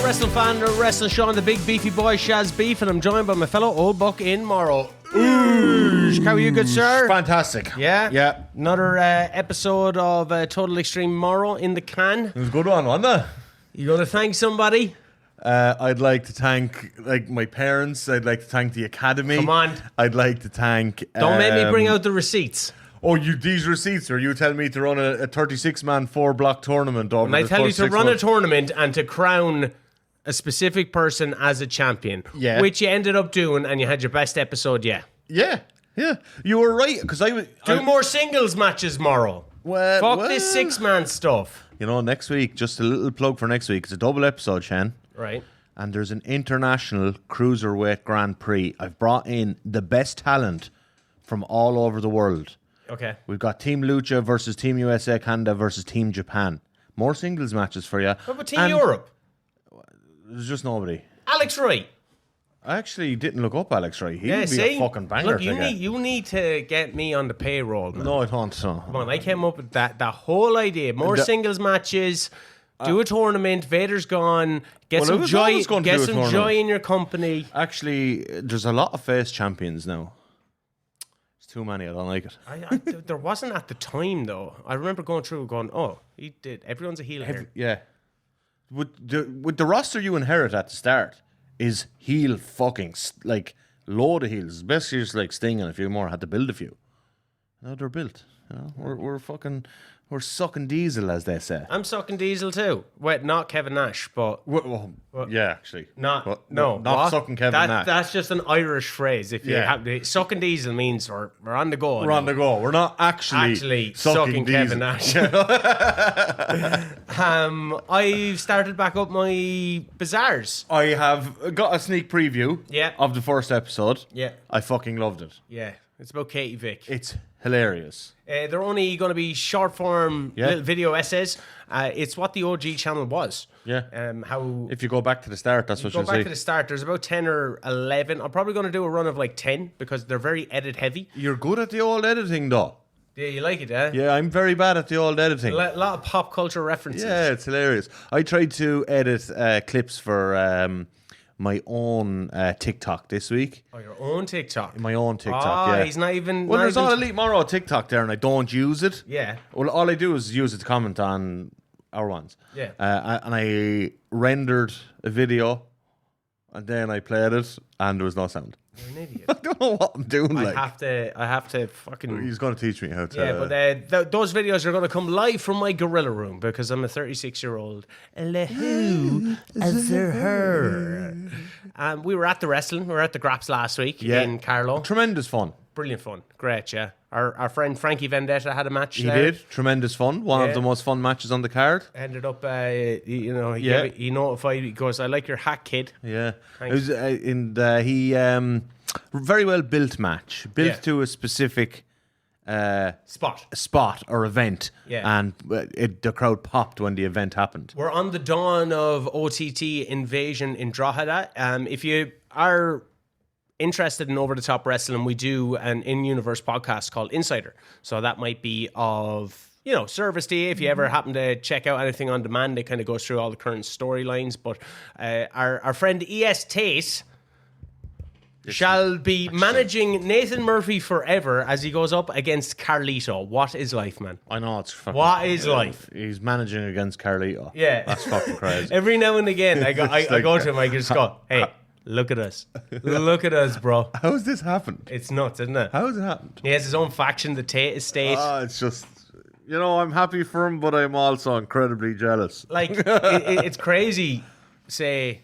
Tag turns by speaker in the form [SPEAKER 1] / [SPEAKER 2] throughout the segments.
[SPEAKER 1] wrestling fan, wrestling show on the big beefy boy Shaz Beef, and I'm joined by my fellow old buck in Morro. How are you, good sir?
[SPEAKER 2] Fantastic.
[SPEAKER 1] Yeah?
[SPEAKER 2] Yeah.
[SPEAKER 1] Another episode of Total Extreme Morro in the can.
[SPEAKER 2] It was a good one, wasn't it?
[SPEAKER 1] You gonna thank somebody?
[SPEAKER 2] I'd like to thank my parents. I'd like to thank the academy.
[SPEAKER 1] Come on.
[SPEAKER 2] I'd like to thank...
[SPEAKER 1] Don't make me bring out the receipts.
[SPEAKER 2] Oh, these receipts, or you tell me to run a 36-man 4-block tournament over
[SPEAKER 1] And I
[SPEAKER 2] the
[SPEAKER 1] tell you
[SPEAKER 2] first
[SPEAKER 1] to
[SPEAKER 2] 6
[SPEAKER 1] run
[SPEAKER 2] months.
[SPEAKER 1] a tournament and to crown a specific person as a champion.
[SPEAKER 2] Yeah.
[SPEAKER 1] Which you ended up doing, and you had your best episode yet.
[SPEAKER 2] Yeah. You were right, because
[SPEAKER 1] Do more singles matches, Morro. Fuck this 6-man stuff.
[SPEAKER 2] You know, next week, just a little plug for next week. It's a double episode, Shan.
[SPEAKER 1] Right.
[SPEAKER 2] And there's an international cruiserweight Grand Prix. I've brought in the best talent from all over the world.
[SPEAKER 1] Okay.
[SPEAKER 2] We've got Team Lucha versus Team USA Canada versus Team Japan. More singles matches for you.
[SPEAKER 1] What about Team Europe?
[SPEAKER 2] There's just nobody.
[SPEAKER 1] Alex Wright.
[SPEAKER 2] I actually didn't look up Alex Wright. He would be a fucking banger.
[SPEAKER 1] Look, you need to get me on the payroll, man.
[SPEAKER 2] No, I don't. No.
[SPEAKER 1] Come on, I came up with that whole idea. More singles matches. Do a tournament. Vader's gone. Get some joy. Get some joy in your company.
[SPEAKER 2] Actually, there's a lot of face champions now. Too many, I don't like it.
[SPEAKER 1] There wasn't at the time, though. I remember going through and going, oh, he did. Everyone's a heel here.
[SPEAKER 2] Yeah. With the roster you inherit at the start is heel fucking, load of heels. Basically just like Sting and a few more. Had to build a few. Now they're built. You know? We're sucking diesel, as they say.
[SPEAKER 1] I'm sucking diesel, too. Wait, not Kevin Nash, but...
[SPEAKER 2] Yeah, actually.
[SPEAKER 1] Not
[SPEAKER 2] sucking Kevin Nash.
[SPEAKER 1] That's just an Irish phrase. If you have sucking diesel means we're on the go.
[SPEAKER 2] We're on the go. We're not actually sucking
[SPEAKER 1] Kevin Nash. I've started back up my bazaars.
[SPEAKER 2] I have got a sneak preview of the first episode.
[SPEAKER 1] Yeah.
[SPEAKER 2] I fucking loved it.
[SPEAKER 1] Yeah. It's about Katie Vick.
[SPEAKER 2] It's hilarious.
[SPEAKER 1] They're only going to be short form little video essays. It's what the OG channel was.
[SPEAKER 2] Yeah.
[SPEAKER 1] How
[SPEAKER 2] if you go back to the start, that's what you'll see.
[SPEAKER 1] Go back to the start. There's about 10 or 11. I'm probably going to do a run of like 10 because they're very edit heavy.
[SPEAKER 2] You're good at the old editing, though.
[SPEAKER 1] Yeah, you like it, eh?
[SPEAKER 2] Yeah, I'm very bad at the old editing.
[SPEAKER 1] A lot of pop culture references.
[SPEAKER 2] Yeah, it's hilarious. I tried to edit clips for my own TikTok this week.
[SPEAKER 1] Oh, your own TikTok?
[SPEAKER 2] My own TikTok, yeah.
[SPEAKER 1] He's not even...
[SPEAKER 2] Well, there's all Elite Morro TikTok there, and I don't use it.
[SPEAKER 1] Yeah.
[SPEAKER 2] Well, all I do is use it to comment on our ones.
[SPEAKER 1] Yeah.
[SPEAKER 2] And I rendered a video, and then I played it, and there was no sound.
[SPEAKER 1] You're an idiot.
[SPEAKER 2] I don't know what I'm doing.
[SPEAKER 1] I have to fucking...
[SPEAKER 2] He's going to teach me how to...
[SPEAKER 1] Yeah, but those videos are going to come live from my gorilla room because I'm a 36-year-old. Who as her. We were at the wrestling. We were at the Graps last week in Carlow.
[SPEAKER 2] Tremendous fun.
[SPEAKER 1] Brilliant fun. Great, yeah. Our friend Frankie Vendetta had a match
[SPEAKER 2] He did. Tremendous fun. One of the most fun matches on the card.
[SPEAKER 1] Ended up, he notified, he goes, I like your hat, kid.
[SPEAKER 2] Yeah. Thanks. It was very well built match. Built to a specific spot or event. Yeah. And the crowd popped when the event happened.
[SPEAKER 1] We're on the dawn of OTT invasion in Drogheda. If you are interested in over-the-top wrestling, we do an in-universe podcast called Insider. So that might be of, service to you. If you ever happen to check out anything on demand, it kind of goes through all the current storylines. But our friend E.S. Tate shall be managing Nathan Murphy forever as he goes up against Carlito. What is life, man?
[SPEAKER 2] I know, it's fucking...
[SPEAKER 1] What is life?
[SPEAKER 2] He's managing against Carlito.
[SPEAKER 1] Yeah.
[SPEAKER 2] That's fucking crazy.
[SPEAKER 1] Every now and again, I go to him, I just go, hey... Look at us. Look at us, bro.
[SPEAKER 2] How has this happened?
[SPEAKER 1] It's nuts, isn't it?
[SPEAKER 2] How has it happened?
[SPEAKER 1] He has his own faction, the Tate Estate.
[SPEAKER 2] It's just, I'm happy for him, but I'm also incredibly jealous.
[SPEAKER 1] Like, it's crazy, say,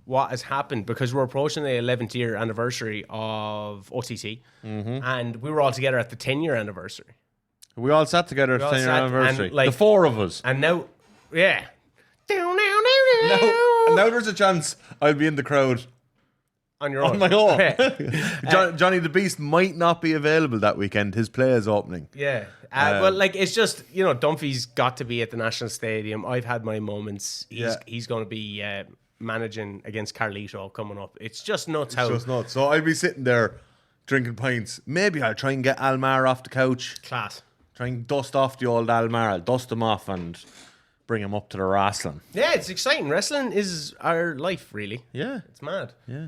[SPEAKER 1] what has happened, because we're approaching the 11th year anniversary of OTT, and we were all together at the 10-year anniversary.
[SPEAKER 2] We all sat together at the 10-year anniversary. The four of us.
[SPEAKER 1] And now, yeah.
[SPEAKER 2] Now there's a chance I'll be in the crowd.
[SPEAKER 1] On your own.
[SPEAKER 2] On my own. Johnny the Beast might not be available that weekend. His play is opening.
[SPEAKER 1] Yeah. Well, it's just, Dunphy's got to be at the National Stadium. I've had my moments. He's going to be managing against Carlito coming up. It's just nuts. It's
[SPEAKER 2] just nuts. So I'll be sitting there drinking pints. Maybe I'll try and get Almar off the couch.
[SPEAKER 1] Class.
[SPEAKER 2] Try and dust off the old Almar. I'll dust him off and bring him up to the wrestling.
[SPEAKER 1] Yeah, it's exciting. Wrestling is our life, really.
[SPEAKER 2] Yeah.
[SPEAKER 1] It's mad.
[SPEAKER 2] Yeah.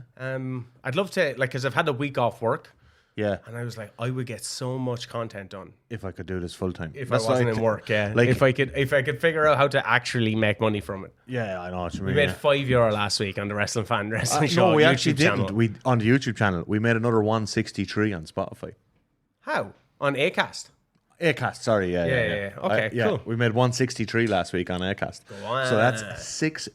[SPEAKER 1] I'd love to, like, because I've had a week off work,
[SPEAKER 2] Yeah.
[SPEAKER 1] and I was like, I would get so much content done
[SPEAKER 2] If I could do this full time.
[SPEAKER 1] if I wasn't in work. Yeah,
[SPEAKER 2] Like,
[SPEAKER 1] if I could figure out how to actually make money from it.
[SPEAKER 2] yeah, I know what you mean.
[SPEAKER 1] We made
[SPEAKER 2] yeah.
[SPEAKER 1] €5 last week on the Wrestling Show.
[SPEAKER 2] No, we
[SPEAKER 1] YouTube
[SPEAKER 2] actually
[SPEAKER 1] channel.
[SPEAKER 2] didn't. On the YouTube channel, we made another 163 on Spotify.
[SPEAKER 1] How? On Acast.
[SPEAKER 2] Acast, sorry, yeah.
[SPEAKER 1] Okay, cool.
[SPEAKER 2] We made 163 last week on Acast.
[SPEAKER 1] on.
[SPEAKER 2] So that's €6.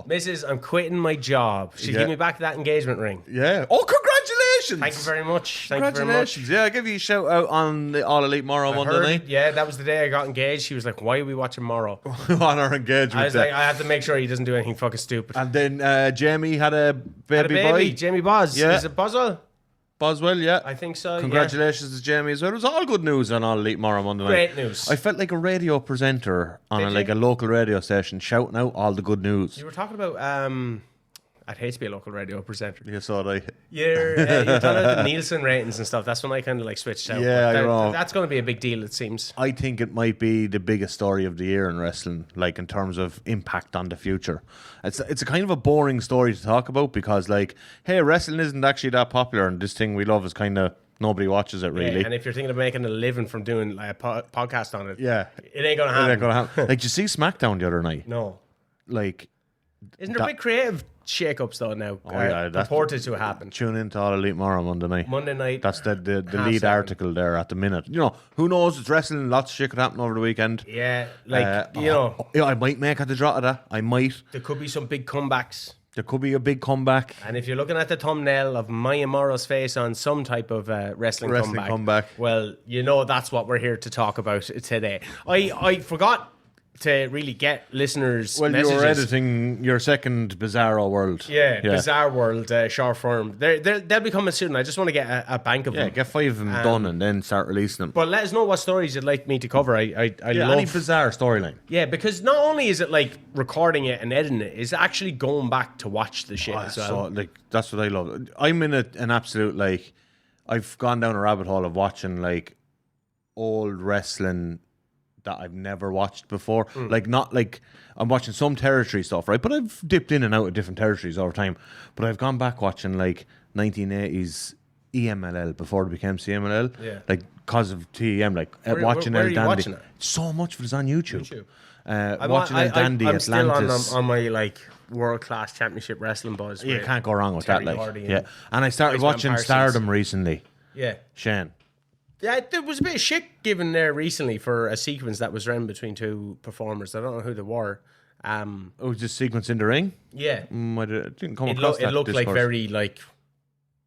[SPEAKER 1] Mrs., I'm quitting my job. She
[SPEAKER 2] Yeah.
[SPEAKER 1] give me back that engagement ring.
[SPEAKER 2] Yeah. Oh, congratulations!
[SPEAKER 1] Thank you very much. Thank you very much.
[SPEAKER 2] Congratulations. Yeah, I'll give you a shout out on the All Elite Morro Monday
[SPEAKER 1] Heard,
[SPEAKER 2] night
[SPEAKER 1] yeah, that was the day I got engaged. She was like, "Why are we watching Morro?"
[SPEAKER 2] on our engagement.
[SPEAKER 1] I was like, "I have to make sure he doesn't do anything fucking stupid."
[SPEAKER 2] and then Jamie had a baby,
[SPEAKER 1] Had a baby,
[SPEAKER 2] boy.
[SPEAKER 1] Jamie Boz.
[SPEAKER 2] Yeah.
[SPEAKER 1] Is it Boswell?
[SPEAKER 2] Boswell, yeah.
[SPEAKER 1] I think so.
[SPEAKER 2] Congratulations to Jamie as well. It was all good news on All Elite Morro Monday night.
[SPEAKER 1] Great news.
[SPEAKER 2] I felt like a radio presenter on
[SPEAKER 1] Did you?
[SPEAKER 2] a local radio station shouting out all the good news.
[SPEAKER 1] You were talking about. I'd hate to be a local radio presenter.
[SPEAKER 2] You saw that.
[SPEAKER 1] You're talking about the Nielsen ratings and stuff. That's when I kind of like switched out.
[SPEAKER 2] Yeah,
[SPEAKER 1] But
[SPEAKER 2] I know.
[SPEAKER 1] that's going to be a big deal, it seems.
[SPEAKER 2] I think it might be the biggest story of the year in wrestling, like in terms of impact on the future. It's a kind of a boring story to talk about because, like, hey, wrestling isn't actually that popular, and this thing we love is kind of nobody watches it really.
[SPEAKER 1] Yeah, and if you're thinking of making a living from doing like a podcast on it,
[SPEAKER 2] Yeah.
[SPEAKER 1] it ain't going to
[SPEAKER 2] It
[SPEAKER 1] happen.
[SPEAKER 2] ain't gonna happen. Like, did you see SmackDown the other night?
[SPEAKER 1] No.
[SPEAKER 2] Like,
[SPEAKER 1] Isn't there big creative shake-ups though now?
[SPEAKER 2] yeah, that's-
[SPEAKER 1] purported to happen.
[SPEAKER 2] tune into All Elite Morrow Monday night.
[SPEAKER 1] Monday night.
[SPEAKER 2] That's the
[SPEAKER 1] half
[SPEAKER 2] lead
[SPEAKER 1] 7.
[SPEAKER 2] article there at the minute. You know, who knows? It's wrestling. Lots of shit could happen over the weekend.
[SPEAKER 1] Yeah, like, you know,
[SPEAKER 2] I might make at the drop of that. I might.
[SPEAKER 1] there could be some big comebacks.
[SPEAKER 2] There could be a big comeback.
[SPEAKER 1] And if you're looking at the thumbnail of Maya Morrow's face on some type of wrestling comeback, well, you know that's what we're here to talk about today. I forgot to really get listeners'
[SPEAKER 2] Well,
[SPEAKER 1] messages.
[SPEAKER 2] you were editing your second Bizarro World.
[SPEAKER 1] Yeah, Bizarre World short form. They'll be coming soon. I just want to get a bank of
[SPEAKER 2] Yeah,
[SPEAKER 1] them.
[SPEAKER 2] get 5 of them done and then start releasing them.
[SPEAKER 1] But let us know what stories you'd like me to cover. I
[SPEAKER 2] yeah,
[SPEAKER 1] love
[SPEAKER 2] any bizarre storyline.
[SPEAKER 1] Yeah, because not only is it like recording it and editing it, it's actually going back to watch the shit as well.
[SPEAKER 2] So, like, that's what I love. I'm in an absolute, like, I've gone down a rabbit hole of watching, like, old wrestling that I've never watched before. Like, not like I'm watching some territory stuff, right? But I've dipped in and out of different territories over time. But I've gone back watching, like, 1980s EMLL before it became CMLL.
[SPEAKER 1] Yeah.
[SPEAKER 2] Like, because of TEM, like, watching
[SPEAKER 1] where
[SPEAKER 2] El
[SPEAKER 1] are you
[SPEAKER 2] Dandy.
[SPEAKER 1] watching it?
[SPEAKER 2] So much of it is on YouTube.
[SPEAKER 1] I'm
[SPEAKER 2] Watching El Dandy,
[SPEAKER 1] I'm
[SPEAKER 2] Atlantis.
[SPEAKER 1] still on my like world class championship wrestling buzz.
[SPEAKER 2] You
[SPEAKER 1] with
[SPEAKER 2] can't go wrong with
[SPEAKER 1] Terry
[SPEAKER 2] that, like,
[SPEAKER 1] Gordy
[SPEAKER 2] yeah.
[SPEAKER 1] and
[SPEAKER 2] And I started
[SPEAKER 1] Iceman
[SPEAKER 2] watching
[SPEAKER 1] Parsons.
[SPEAKER 2] Stardom recently.
[SPEAKER 1] Yeah.
[SPEAKER 2] Shane.
[SPEAKER 1] Yeah, there was a bit of shit given there recently for a sequence that was run between two performers. I don't know who they were.
[SPEAKER 2] Oh, was this sequence in the ring?
[SPEAKER 1] Yeah.
[SPEAKER 2] I didn't come
[SPEAKER 1] It,
[SPEAKER 2] across that.
[SPEAKER 1] it looked like
[SPEAKER 2] discourse.
[SPEAKER 1] very like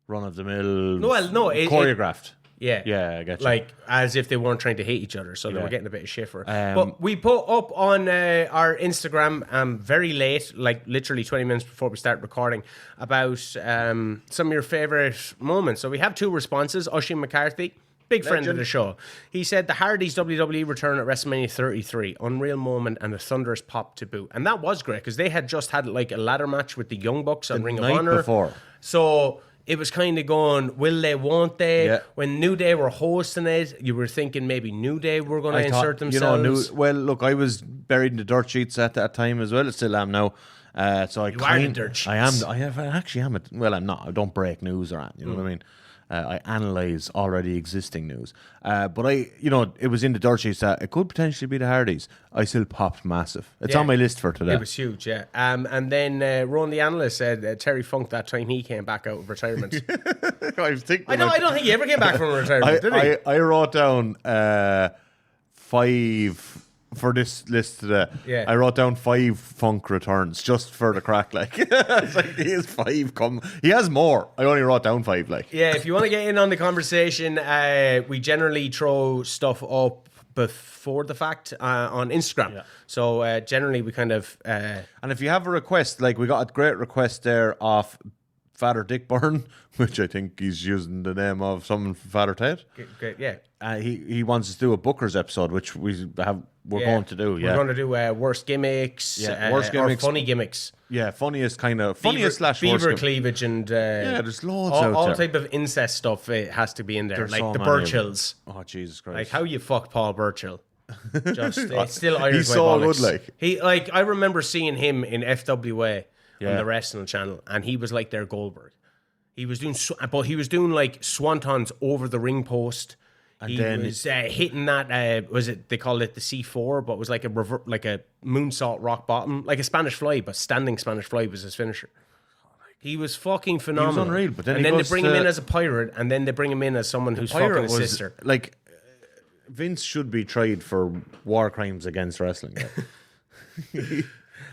[SPEAKER 2] run of the mill.
[SPEAKER 1] No,
[SPEAKER 2] choreographed.
[SPEAKER 1] yeah.
[SPEAKER 2] Yeah, I get you.
[SPEAKER 1] Like as if they weren't trying to hate each other, so they
[SPEAKER 2] Yeah.
[SPEAKER 1] were getting a bit of shit for it.
[SPEAKER 2] Um,
[SPEAKER 1] But we put up on our Instagram very late, like literally 20 minutes before we start recording, about some of your favourite moments. So we have 2 responses. Oisin McCarthy, big friend of the show. He said the Hardys WWE return at WrestleMania 33, unreal moment and a thunderous pop to boot. And that was great because they had just had like a ladder match with the Young Bucks on Ring of
[SPEAKER 2] night
[SPEAKER 1] Honor.
[SPEAKER 2] before.
[SPEAKER 1] So it was kind of going, will they, won't they?
[SPEAKER 2] Yeah.
[SPEAKER 1] When New Day were hosting it, you were thinking maybe New Day were going to
[SPEAKER 2] I thought,
[SPEAKER 1] insert themselves.
[SPEAKER 2] well, look, I was buried in the dirt sheets at that time as well. I still am now. So I
[SPEAKER 1] You are the dirt sheets.
[SPEAKER 2] I am. I actually am. Well, I'm not. I don't break news or anything. You know what I mean? I analyze already existing news. But it was in the dirt sheets that it could potentially be the Hardys. I still popped massive. It's
[SPEAKER 1] Yeah.
[SPEAKER 2] on my list for today.
[SPEAKER 1] It was huge, yeah. And then Ron the analyst said Terry Funk that time he came back out of retirement.
[SPEAKER 2] I was thinking.
[SPEAKER 1] I don't think he ever came back from retirement, did he?
[SPEAKER 2] I wrote down 5 for this list today.
[SPEAKER 1] Yeah.
[SPEAKER 2] I wrote down 5 Funk returns just for the crack. Like, it's like he has 5 come. He has more. I only wrote down 5. Like,
[SPEAKER 1] Yeah, if you want to get in on the conversation, we generally throw stuff up before the fact on Instagram.
[SPEAKER 2] Yeah.
[SPEAKER 1] So generally we kind of...
[SPEAKER 2] and if you have a request, like we got a great request there off Father Dick Byrne, which I think he's using the name of someone from Father Ted.
[SPEAKER 1] great, yeah.
[SPEAKER 2] He wants us to do a Booker's episode, which we're going to do. Yeah,
[SPEAKER 1] We're going to do worst gimmicks,
[SPEAKER 2] worst gimmicks.
[SPEAKER 1] or funny gimmicks.
[SPEAKER 2] Yeah, funniest slash
[SPEAKER 1] beaver
[SPEAKER 2] worst gimmick.
[SPEAKER 1] cleavage and
[SPEAKER 2] Yeah, there's loads out
[SPEAKER 1] all
[SPEAKER 2] there.
[SPEAKER 1] type of incest stuff. It has to be in there,
[SPEAKER 2] There's
[SPEAKER 1] like
[SPEAKER 2] so
[SPEAKER 1] the
[SPEAKER 2] many of them.
[SPEAKER 1] Burchills.
[SPEAKER 2] Oh, Jesus Christ.
[SPEAKER 1] Like how you fuck Paul Burchill. Just it's still Irish.
[SPEAKER 2] He's so
[SPEAKER 1] bollocks.
[SPEAKER 2] good, like.
[SPEAKER 1] He like I remember seeing him in FWA on
[SPEAKER 2] Yeah.
[SPEAKER 1] the wrestling channel, and he was like their Goldberg. He was doing, but he was doing like swantons over the ring post.
[SPEAKER 2] And
[SPEAKER 1] He
[SPEAKER 2] then
[SPEAKER 1] was hitting that. Was it? They called it the C4, but it was like a moonsault rock bottom, like a Spanish fly, but standing Spanish fly was his finisher. He was fucking phenomenal.
[SPEAKER 2] unreal, but then
[SPEAKER 1] and
[SPEAKER 2] he
[SPEAKER 1] then they
[SPEAKER 2] goes
[SPEAKER 1] bring him
[SPEAKER 2] to-
[SPEAKER 1] in as a pirate, and then they bring him in as someone who's fucking
[SPEAKER 2] Pirate
[SPEAKER 1] his
[SPEAKER 2] was,
[SPEAKER 1] sister.
[SPEAKER 2] like, Vince should be tried for war crimes against wrestling.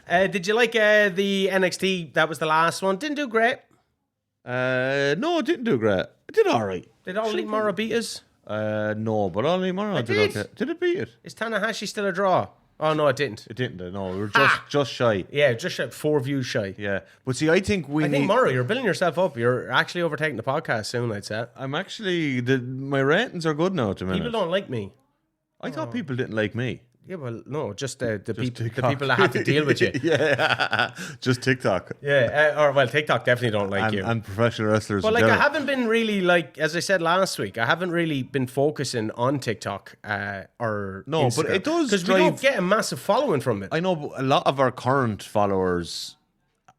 [SPEAKER 1] Did you like the NXT? That was the last one. Didn't do great.
[SPEAKER 2] No, it didn't do great. It did all right.
[SPEAKER 1] Did All Elite Morro beat us?
[SPEAKER 2] No, but only Morro did
[SPEAKER 1] did.
[SPEAKER 2] okay. Did it beat it?
[SPEAKER 1] Is Tanahashi still a draw? Oh no, it didn't.
[SPEAKER 2] It didn't. No, we were
[SPEAKER 1] Ha!
[SPEAKER 2] just shy.
[SPEAKER 1] Yeah, just 4 views shy.
[SPEAKER 2] Yeah, but see, I think we
[SPEAKER 1] I
[SPEAKER 2] need.
[SPEAKER 1] think Morro, you're building yourself up. You're actually overtaking the podcast soon, I'd say.
[SPEAKER 2] I'm actually my ratings are good now at the minute.
[SPEAKER 1] People don't like me.
[SPEAKER 2] I thought people didn't like me.
[SPEAKER 1] Yeah, well, no, just the people
[SPEAKER 2] TikTok.
[SPEAKER 1] that have to deal with you.
[SPEAKER 2] Yeah, just TikTok
[SPEAKER 1] Yeah, TikTok definitely don't like you.
[SPEAKER 2] and professional wrestlers.
[SPEAKER 1] But
[SPEAKER 2] in
[SPEAKER 1] like, I
[SPEAKER 2] general.
[SPEAKER 1] haven't been really like, as I said last week, I haven't really been focusing on TikTok or
[SPEAKER 2] No, but it does
[SPEAKER 1] because we don't
[SPEAKER 2] drive-
[SPEAKER 1] get a massive following from it.
[SPEAKER 2] I know but a lot of our current followers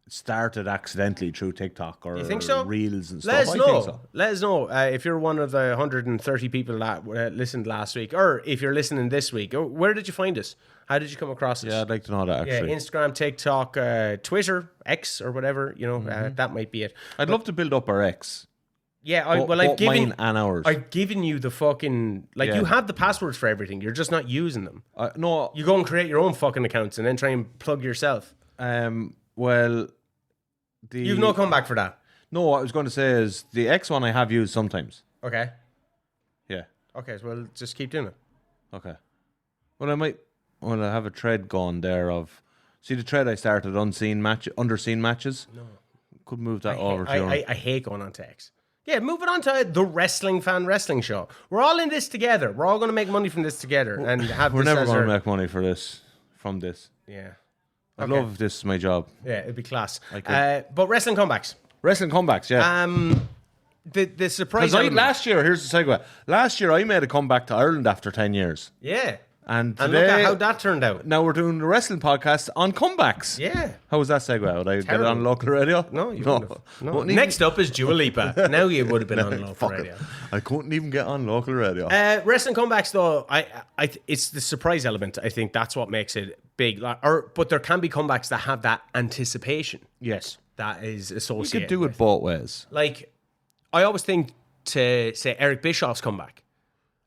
[SPEAKER 2] started accidentally through TikTok or
[SPEAKER 1] think so?
[SPEAKER 2] Reels and
[SPEAKER 1] Let
[SPEAKER 2] stuff.
[SPEAKER 1] us
[SPEAKER 2] I
[SPEAKER 1] know.
[SPEAKER 2] think so.
[SPEAKER 1] Let us know if you're one of the 130 people that listened last week, or if you're listening this week. Where did you find us? How did you come across us?
[SPEAKER 2] Yeah, I'd like to know that
[SPEAKER 1] Yeah,
[SPEAKER 2] actually.
[SPEAKER 1] Instagram, TikTok, Twitter, X, or whatever. You know, that might be it.
[SPEAKER 2] I'd love to build up our X.
[SPEAKER 1] Yeah, I've
[SPEAKER 2] Both
[SPEAKER 1] given
[SPEAKER 2] mine and ours.
[SPEAKER 1] I've given you the fucking
[SPEAKER 2] Yeah.
[SPEAKER 1] you have the passwords for everything. You're just not using them.
[SPEAKER 2] No,
[SPEAKER 1] You go and create your own fucking accounts and then try and plug yourself.
[SPEAKER 2] well,
[SPEAKER 1] You've no comeback for that.
[SPEAKER 2] No, what I was going to say is the X one I have used sometimes.
[SPEAKER 1] Okay.
[SPEAKER 2] Yeah.
[SPEAKER 1] Okay, so we'll just keep doing it.
[SPEAKER 2] Okay. Well, I have a thread going there of. See the thread I started underseen matches. No. Could move that over to.
[SPEAKER 1] I hate going on to X. Yeah, move it on to the Wrestling Fan Wrestling Show. We're all in this together. We're all going to make money from this together and have.
[SPEAKER 2] We're
[SPEAKER 1] this
[SPEAKER 2] never
[SPEAKER 1] as
[SPEAKER 2] going to
[SPEAKER 1] our-
[SPEAKER 2] make money from this.
[SPEAKER 1] Yeah.
[SPEAKER 2] I'd
[SPEAKER 1] Okay.
[SPEAKER 2] love if this is my job.
[SPEAKER 1] Yeah, it'd be class.
[SPEAKER 2] could.
[SPEAKER 1] But wrestling comebacks.
[SPEAKER 2] Wrestling comebacks, yeah.
[SPEAKER 1] The surprise.
[SPEAKER 2] Because
[SPEAKER 1] element-
[SPEAKER 2] last year, here's the segue. Last year, I made a comeback to Ireland after 10 years.
[SPEAKER 1] Yeah.
[SPEAKER 2] And
[SPEAKER 1] And
[SPEAKER 2] today,
[SPEAKER 1] look at how that turned out.
[SPEAKER 2] now we're doing the wrestling podcast on comebacks.
[SPEAKER 1] Yeah.
[SPEAKER 2] How was that segue? Would I get it
[SPEAKER 1] Terrible.
[SPEAKER 2] on local radio?
[SPEAKER 1] No, you wouldn't have. No.
[SPEAKER 2] Wouldn't even-
[SPEAKER 1] Next up is Dua Lipa. Now you would have been on local
[SPEAKER 2] Fuck it.
[SPEAKER 1] radio.
[SPEAKER 2] I couldn't even get on local radio.
[SPEAKER 1] Wrestling comebacks, though, it's the surprise element. I think that's what makes it big. But there can be comebacks that have that anticipation
[SPEAKER 2] yes.
[SPEAKER 1] that is
[SPEAKER 2] You
[SPEAKER 1] associated.
[SPEAKER 2] could do it both ways.
[SPEAKER 1] Like, I always think to say Eric Bischoff's comeback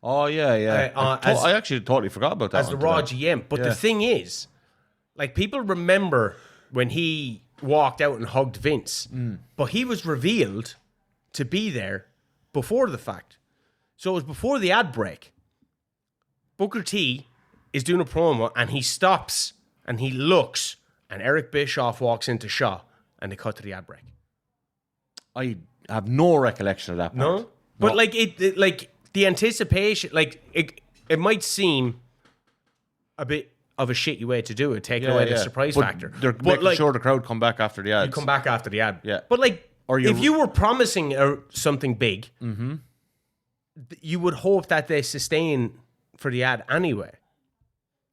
[SPEAKER 2] Oh, yeah. I actually totally forgot about that
[SPEAKER 1] as the
[SPEAKER 2] one
[SPEAKER 1] Raw
[SPEAKER 2] today.
[SPEAKER 1] GM. But the thing is, like, people remember when he walked out and hugged Vince, but he was revealed to be there before the fact. So it was before the ad break. Booker T is doing a promo and he stops and he looks and Eric Bischoff walks into shot and they cut to the ad break.
[SPEAKER 2] I have no recollection of that part.
[SPEAKER 1] No? But like it like the anticipation, like it might seem a bit of a shitty way to do it, taking away the surprise
[SPEAKER 2] But
[SPEAKER 1] factor.
[SPEAKER 2] They're
[SPEAKER 1] But
[SPEAKER 2] making
[SPEAKER 1] like,
[SPEAKER 2] sure the crowd come back after the ads.
[SPEAKER 1] you come back after the ad.
[SPEAKER 2] Yeah.
[SPEAKER 1] But like,
[SPEAKER 2] Or you-
[SPEAKER 1] if you were promising something big, you would hope that they sustain for the ad anyway.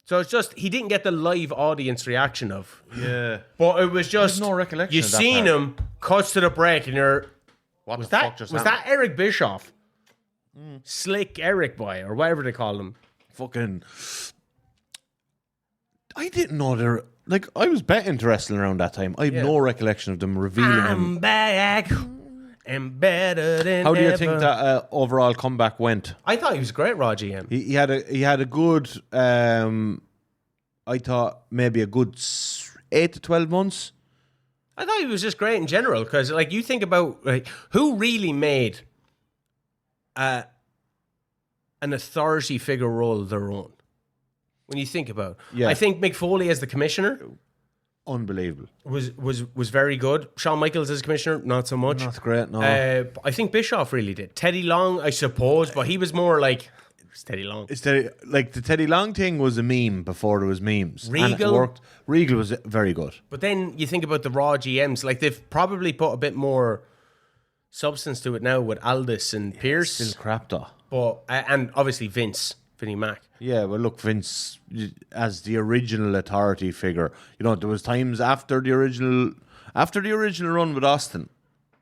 [SPEAKER 1] So it's just, he didn't get the live audience reaction of.
[SPEAKER 2] Yeah.
[SPEAKER 1] But it was just,
[SPEAKER 2] no recollection
[SPEAKER 1] you
[SPEAKER 2] of that
[SPEAKER 1] seen
[SPEAKER 2] part.
[SPEAKER 1] him, cuts to the break, and you're,
[SPEAKER 2] What
[SPEAKER 1] was
[SPEAKER 2] the fuck
[SPEAKER 1] that
[SPEAKER 2] just
[SPEAKER 1] was
[SPEAKER 2] happened?
[SPEAKER 1] that Eric Bischoff? Slick Eric boy, or whatever they call him.
[SPEAKER 2] Fucking. I didn't know they're. Like, I was betting to wrestling around that time. I have no recollection of them revealing him.
[SPEAKER 1] I'm back and better than
[SPEAKER 2] How do you
[SPEAKER 1] ever.
[SPEAKER 2] think that overall comeback went?
[SPEAKER 1] I thought he was a great Raw GM.
[SPEAKER 2] He had a good. I thought maybe a good 8 to 12 months.
[SPEAKER 1] I thought he was just great in general because, like, you think about like who really made an authority figure role their own. When you think about,
[SPEAKER 2] Yeah.
[SPEAKER 1] I think Mick Foley as the commissioner
[SPEAKER 2] Unbelievable.
[SPEAKER 1] was very good. Shawn Michaels as commissioner, not so much.
[SPEAKER 2] Not great, no.
[SPEAKER 1] I think Bischoff really did. Teddy Long, I suppose, but he was more like it's Teddy Long.
[SPEAKER 2] It's like the Teddy Long thing was a meme before there was memes. And it
[SPEAKER 1] Regal?
[SPEAKER 2] worked. Regal was very good.
[SPEAKER 1] But then you think about the Raw GMs, like they've probably put a bit more substance to it now with Aldis and Pierce.
[SPEAKER 2] Still crap though.
[SPEAKER 1] But and obviously Vince Vinnie Mac.
[SPEAKER 2] Yeah, well, look, Vince, as the original authority figure, there was times after the original run with Austin,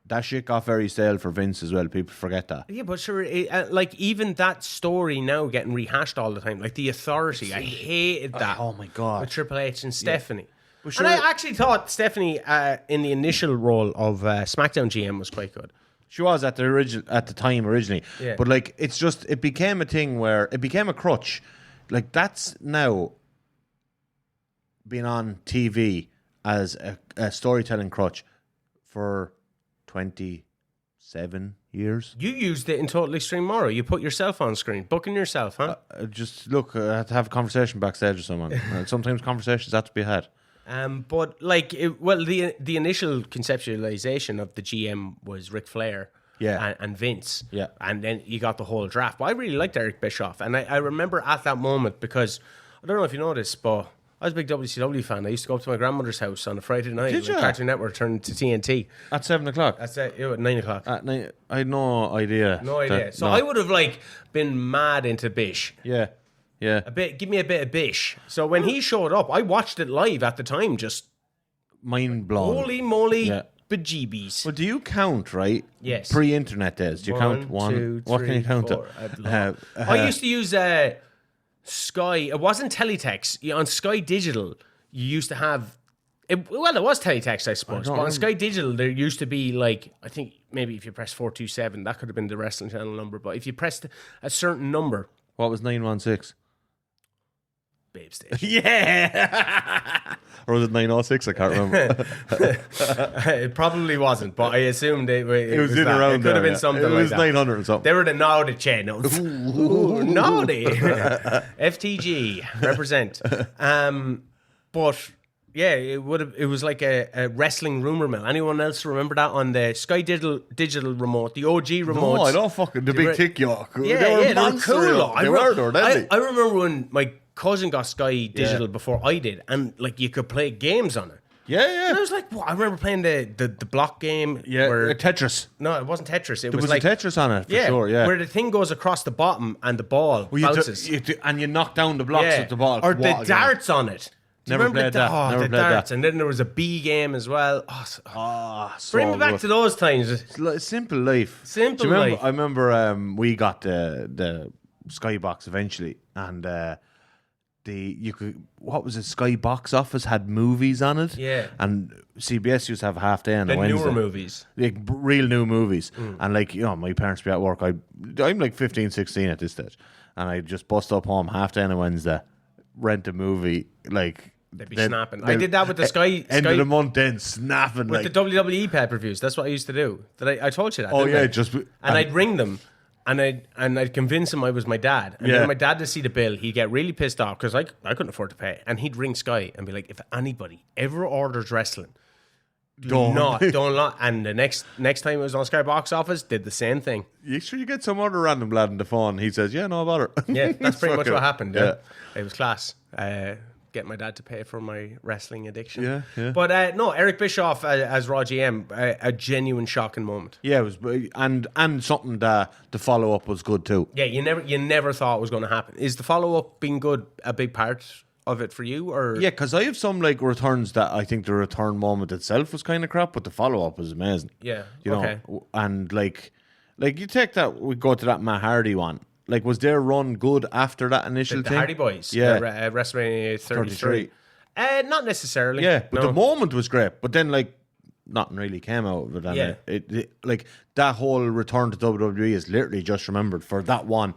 [SPEAKER 2] that shit got very stale for Vince as well. People forget that.
[SPEAKER 1] Yeah, but sure, like even that story now getting rehashed all the time, like the authority, I hated that.
[SPEAKER 2] Oh my God.
[SPEAKER 1] With Triple H and Stephanie.
[SPEAKER 2] But sure,
[SPEAKER 1] And I actually thought Stephanie in the initial role of SmackDown GM was quite good.
[SPEAKER 2] she was at the time originally,
[SPEAKER 1] Yeah.
[SPEAKER 2] but like it became a thing where it became a crutch. Like that's now been on TV as a storytelling crutch for 27 years.
[SPEAKER 1] You used it in Total Extreme Morro. You put yourself on screen, booking yourself, huh?
[SPEAKER 2] Just look, I had to have a conversation backstage with someone. Sometimes conversations have to be had.
[SPEAKER 1] But like, the initial conceptualization of the GM was Ric Flair,
[SPEAKER 2] Yeah.
[SPEAKER 1] and Vince,
[SPEAKER 2] Yeah.
[SPEAKER 1] and then you got the whole draft. But I really liked Eric Bischoff, and I remember at that moment because I don't know if you know this, but I was a big WCW fan. I used to go up to my grandmother's house on a Friday night.
[SPEAKER 2] Did
[SPEAKER 1] when
[SPEAKER 2] ya?
[SPEAKER 1] Cartoon Network turned to TNT.
[SPEAKER 2] At 7 o'clock.
[SPEAKER 1] That's it. At 9 o'clock.
[SPEAKER 2] At night, I had no idea.
[SPEAKER 1] No idea. So
[SPEAKER 2] no.
[SPEAKER 1] I would have like been mad into Bish.
[SPEAKER 2] Yeah. Yeah.
[SPEAKER 1] Give me a bit of Bish. So when he showed up, I watched it live at the time. Just
[SPEAKER 2] Mind blown.
[SPEAKER 1] holy moly,
[SPEAKER 2] Yeah.
[SPEAKER 1] bejeebies.
[SPEAKER 2] Well, do you count, right?
[SPEAKER 1] Yes.
[SPEAKER 2] Pre-internet days. Do you count one?
[SPEAKER 1] Two,
[SPEAKER 2] What can you
[SPEAKER 1] three,
[SPEAKER 2] count?
[SPEAKER 1] four. I used to use Sky. It wasn't Teletext. On Sky Digital, you used to have. It was Teletext, I suppose. But on Sky Digital, there used to be like, I think maybe if you press 427, that could have been the wrestling channel number. But if you pressed a certain number,
[SPEAKER 2] What was 916?
[SPEAKER 1] Babe Station.
[SPEAKER 2] Yeah. Or was it 906? I can't remember.
[SPEAKER 1] It probably wasn't, but I assumed it was
[SPEAKER 2] in
[SPEAKER 1] that.
[SPEAKER 2] around
[SPEAKER 1] It could have
[SPEAKER 2] there,
[SPEAKER 1] been something
[SPEAKER 2] It
[SPEAKER 1] like
[SPEAKER 2] was
[SPEAKER 1] that.
[SPEAKER 2] 900 or something.
[SPEAKER 1] They were the naughty channels. Ooh, naughty. FTG represent. But yeah, it was like a wrestling rumor mill. Anyone else remember that on the Sky Digital remote, the OG remote?
[SPEAKER 2] No, I don't fucking the big tick york.
[SPEAKER 1] Yeah,
[SPEAKER 2] they were
[SPEAKER 1] they were cool.
[SPEAKER 2] cool. They were deadly.
[SPEAKER 1] I remember when my cousin got Sky Digital before I did, and like you could play games on it.
[SPEAKER 2] Yeah.
[SPEAKER 1] And I was like, what? I remember playing the block game.
[SPEAKER 2] Yeah,
[SPEAKER 1] where,
[SPEAKER 2] Tetris.
[SPEAKER 1] no, it wasn't Tetris. It
[SPEAKER 2] There was
[SPEAKER 1] like
[SPEAKER 2] a Tetris on it, for sure, yeah.
[SPEAKER 1] where the thing goes across the bottom and the ball bounces.
[SPEAKER 2] And you knock down the blocks with the ball.
[SPEAKER 1] Or the
[SPEAKER 2] What a game.
[SPEAKER 1] darts on it. Do you
[SPEAKER 2] Never
[SPEAKER 1] remember
[SPEAKER 2] played that.
[SPEAKER 1] Oh,
[SPEAKER 2] Never
[SPEAKER 1] the
[SPEAKER 2] played that.
[SPEAKER 1] darts. And then there was a B game as well.
[SPEAKER 2] So
[SPEAKER 1] Bring me back
[SPEAKER 2] good.
[SPEAKER 1] to those times.
[SPEAKER 2] It's simple life.
[SPEAKER 1] Simple
[SPEAKER 2] Do you remember,
[SPEAKER 1] life.
[SPEAKER 2] I remember we got the Skybox eventually, and what was it? Sky Box Office had movies on it.
[SPEAKER 1] Yeah.
[SPEAKER 2] And CBS used to have a half day on
[SPEAKER 1] The
[SPEAKER 2] a Wednesday.
[SPEAKER 1] newer movies.
[SPEAKER 2] Like real new movies. And like, my parents be at work. I'm like 15, 16 at this stage. And I just bust up home half day on a Wednesday, rent a movie, like.
[SPEAKER 1] They'd be snapping. I did that with the
[SPEAKER 2] End of the month then snapping.
[SPEAKER 1] with
[SPEAKER 2] like,
[SPEAKER 1] the WWE pay-per-views. That's what I used to do. I told you that.
[SPEAKER 2] oh
[SPEAKER 1] didn't
[SPEAKER 2] yeah,
[SPEAKER 1] I?
[SPEAKER 2] just.
[SPEAKER 1] And I'd ring them, and I'd convince him I was my dad. And
[SPEAKER 2] Yeah.
[SPEAKER 1] then my dad would see the bill. He'd get really pissed off because I couldn't afford to pay. And he'd ring Sky and be like, if anybody ever orders wrestling, don't not. And the next time it was on Sky Box Office, did the same thing.
[SPEAKER 2] You sure you get some other random lad on the phone? He says, "Yeah, no bother."
[SPEAKER 1] Yeah, that's pretty much
[SPEAKER 2] Fucking-
[SPEAKER 1] what happened. Yeah. It was class. Get my dad to pay for my wrestling addiction.
[SPEAKER 2] Yeah.
[SPEAKER 1] But no, Eric Bischoff as Raw GM, a genuine shocking moment.
[SPEAKER 2] Yeah, it was, and something that the follow up was good too.
[SPEAKER 1] Yeah, you never thought it was going to happen. Is the follow up being good a big part of it for you, or
[SPEAKER 2] Yeah, because I have some like returns that I think the return moment itself was kind of crap, but the follow up was amazing.
[SPEAKER 1] Yeah,
[SPEAKER 2] you know,
[SPEAKER 1] okay.
[SPEAKER 2] and like you take that, we go to that Matt Hardy one. Like, was their run good after that initial
[SPEAKER 1] the
[SPEAKER 2] thing?
[SPEAKER 1] Hardy Boys?
[SPEAKER 2] Yeah.
[SPEAKER 1] WrestleMania 33.
[SPEAKER 2] 33.
[SPEAKER 1] Not necessarily.
[SPEAKER 2] Yeah, but
[SPEAKER 1] no.
[SPEAKER 2] the moment was great. But then, like, nothing really came out of it. And
[SPEAKER 1] Yeah.
[SPEAKER 2] it like that whole return to WWE is literally just remembered for that one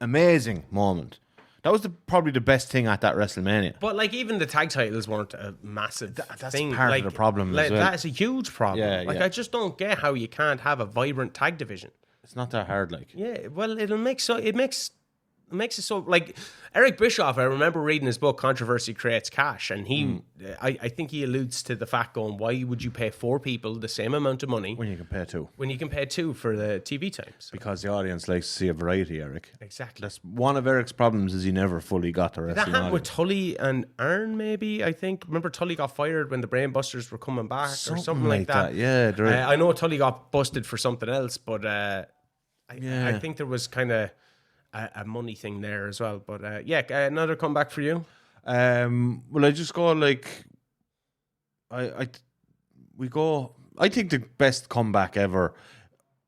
[SPEAKER 2] amazing moment. That was probably the best thing at that WrestleMania.
[SPEAKER 1] But like even the tag titles weren't a massive
[SPEAKER 2] that's
[SPEAKER 1] thing.
[SPEAKER 2] part of
[SPEAKER 1] like,
[SPEAKER 2] the problem
[SPEAKER 1] Like,
[SPEAKER 2] as well.
[SPEAKER 1] That is a huge problem.
[SPEAKER 2] Yeah,
[SPEAKER 1] like
[SPEAKER 2] yeah.
[SPEAKER 1] I just don't get how you can't have a vibrant tag division.
[SPEAKER 2] It's not that hard, like.
[SPEAKER 1] Yeah, well, it makes it so like Eric Bischoff. I remember reading his book "Controversy Creates Cash," and I think he alludes to the fact going, why would you pay 4 people the same amount of money
[SPEAKER 2] When you compare two.
[SPEAKER 1] when you can pay 2 for the TV time? So,
[SPEAKER 2] Because the audience likes to see a variety, Eric.
[SPEAKER 1] exactly.
[SPEAKER 2] That's one of Eric's problems is he never fully got the
[SPEAKER 1] That
[SPEAKER 2] wrestling
[SPEAKER 1] happened with
[SPEAKER 2] audience.
[SPEAKER 1] Tully and Aaron, maybe. I think. Remember, Tully got fired when the Brainbusters were coming back, or something like that.
[SPEAKER 2] Yeah,
[SPEAKER 1] I know Tully got busted for something else, but I think there was kind of a money thing there as well. But another comeback for you.
[SPEAKER 2] Well, I just go like, I think the best comeback ever.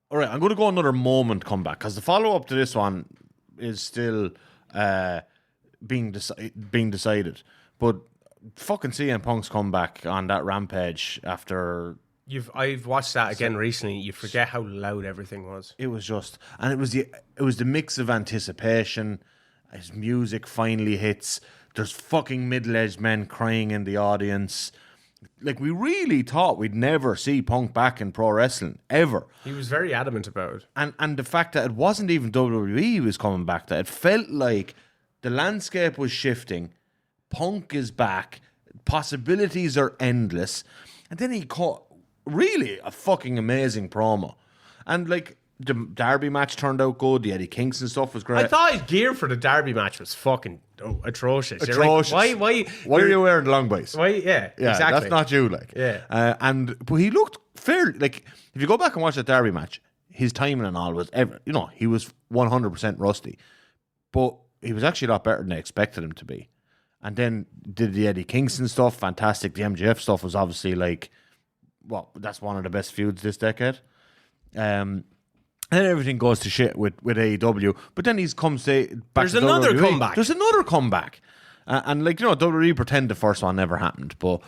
[SPEAKER 2] All right, I'm going to go another moment comeback because the follow up to this one is still being decided. But fucking CM Punk's comeback on that Rampage after.
[SPEAKER 1] I've watched that again recently. You forget how loud everything was.
[SPEAKER 2] It was just, and it was the mix of anticipation. His music finally hits. There's fucking middle-aged men crying in the audience. Like, we really thought we'd never see Punk back in pro wrestling ever.
[SPEAKER 1] He was very adamant about it.
[SPEAKER 2] And the fact that it wasn't even WWE he was coming back, that it felt like the landscape was shifting. Punk is back. Possibilities are endless. And then he caught really a fucking amazing promo. And like, the Derby match turned out good. The Eddie Kingston stuff was great.
[SPEAKER 1] I thought his gear for the Derby match was fucking atrocious.
[SPEAKER 2] Atrocious.
[SPEAKER 1] Like, why
[SPEAKER 2] are you wearing the long boys?
[SPEAKER 1] Why? Yeah, exactly.
[SPEAKER 2] That's not you, like.
[SPEAKER 1] Yeah.
[SPEAKER 2] But he looked fair. Like, if you go back and watch that Derby match, his timing and all was he was 100% rusty, but he was actually a lot better than I expected him to be. And then did the Eddie Kingston stuff, fantastic. The MJF stuff was obviously like, well, that's one of the best feuds this decade. And then everything goes to shit with AEW. But then he's back
[SPEAKER 1] There's
[SPEAKER 2] to
[SPEAKER 1] another
[SPEAKER 2] WWE.
[SPEAKER 1] comeback.
[SPEAKER 2] There's another comeback. And like, WWE pretend the first one never happened. But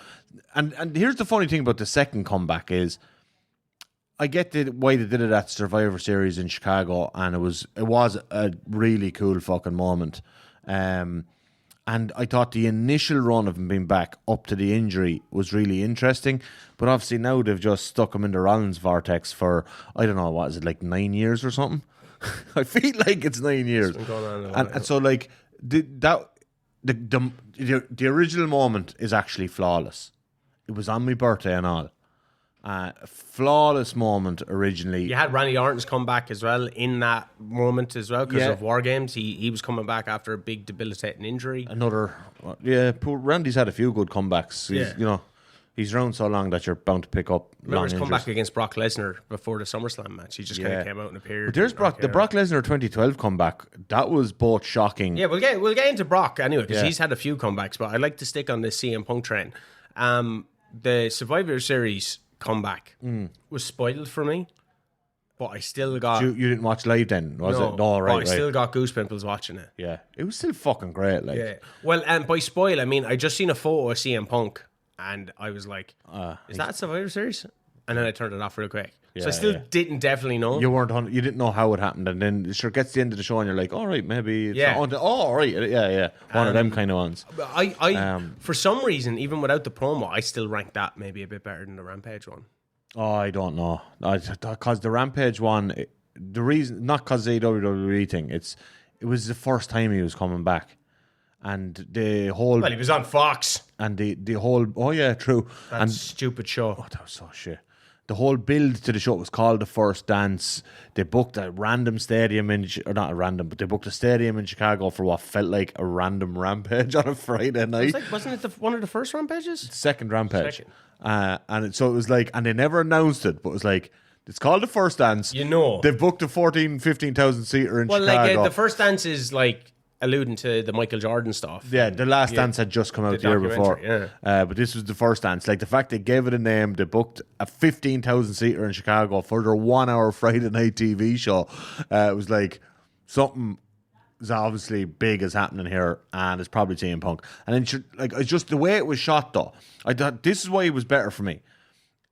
[SPEAKER 2] and here's the funny thing about the second comeback is, I get why they did it at Survivor Series in Chicago, and it was a really cool fucking moment. And I thought the initial run of him being back up to the injury was really interesting. But obviously now they've just stuck him in the Rollins vortex for, I don't know, what is it, like 9 years or something? I feel like it's 9 years.
[SPEAKER 1] It's been going on a while.
[SPEAKER 2] And so like, the original moment is actually flawless. It was on my birthday and all. Flawless moment originally.
[SPEAKER 1] You had Randy Orton's comeback as well in that moment as well because of War Games. He was coming back after a big debilitating injury.
[SPEAKER 2] Poor Randy's had a few good comebacks. He's around so long that you're bound to pick up.
[SPEAKER 1] Remember his comeback against Brock Lesnar before the SummerSlam match? He just kind of came out and appeared.
[SPEAKER 2] But there's the Brock Lesnar 2012 comeback. That was both shocking.
[SPEAKER 1] Yeah, we'll get into Brock anyway because he's had a few comebacks. But I'd like to stick on the CM Punk train. The Survivor Series comeback was spoiled for me, but I still got.
[SPEAKER 2] You didn't watch live then, was it? No, right.
[SPEAKER 1] But I still got goosepimples watching it.
[SPEAKER 2] Yeah, it was still fucking great. Like,
[SPEAKER 1] yeah. Well, by spoil I mean I just seen a photo of CM Punk, and I was like, "Is that Survivor Series?" And then I turned it off real quick. So I still didn't definitely know.
[SPEAKER 2] You didn't know how it happened, and then it gets to the end of the show, and you're like, "All right, maybe." All right, yeah. One of them kind of ones.
[SPEAKER 1] I for some reason, even without the promo, I still rank that maybe a bit better than the Rampage one.
[SPEAKER 2] Oh, I don't know. Because the Rampage one, the reason, not because the WWE thing, it was the first time he was coming back. And the whole.
[SPEAKER 1] Well, he was on Fox.
[SPEAKER 2] And the whole. Oh, yeah, true.
[SPEAKER 1] That stupid show.
[SPEAKER 2] Oh, that was so shit. The whole build to the show was called The First Dance. They booked a random stadium not a random, but they booked a stadium in Chicago for what felt like a random Rampage on a Friday night.
[SPEAKER 1] Wasn't it one of the first Rampages?
[SPEAKER 2] Second Rampage. So it was like, and they never announced it, but it was like, it's called The First Dance. They've booked a 15,000 seater in Chicago.
[SPEAKER 1] Well, like The First Dance is like alluding to the Michael Jordan stuff.
[SPEAKER 2] Yeah, The Last Dance had just come out the year before.
[SPEAKER 1] Yeah.
[SPEAKER 2] But this was The First Dance. Like, the fact they gave it a name, they booked a 15,000 seater in Chicago for their 1 hour Friday night TV show. It was like, something is obviously big is happening here, and it's probably CM Punk. And then, like, it's just the way it was shot, though. I thought this is why it was better for me.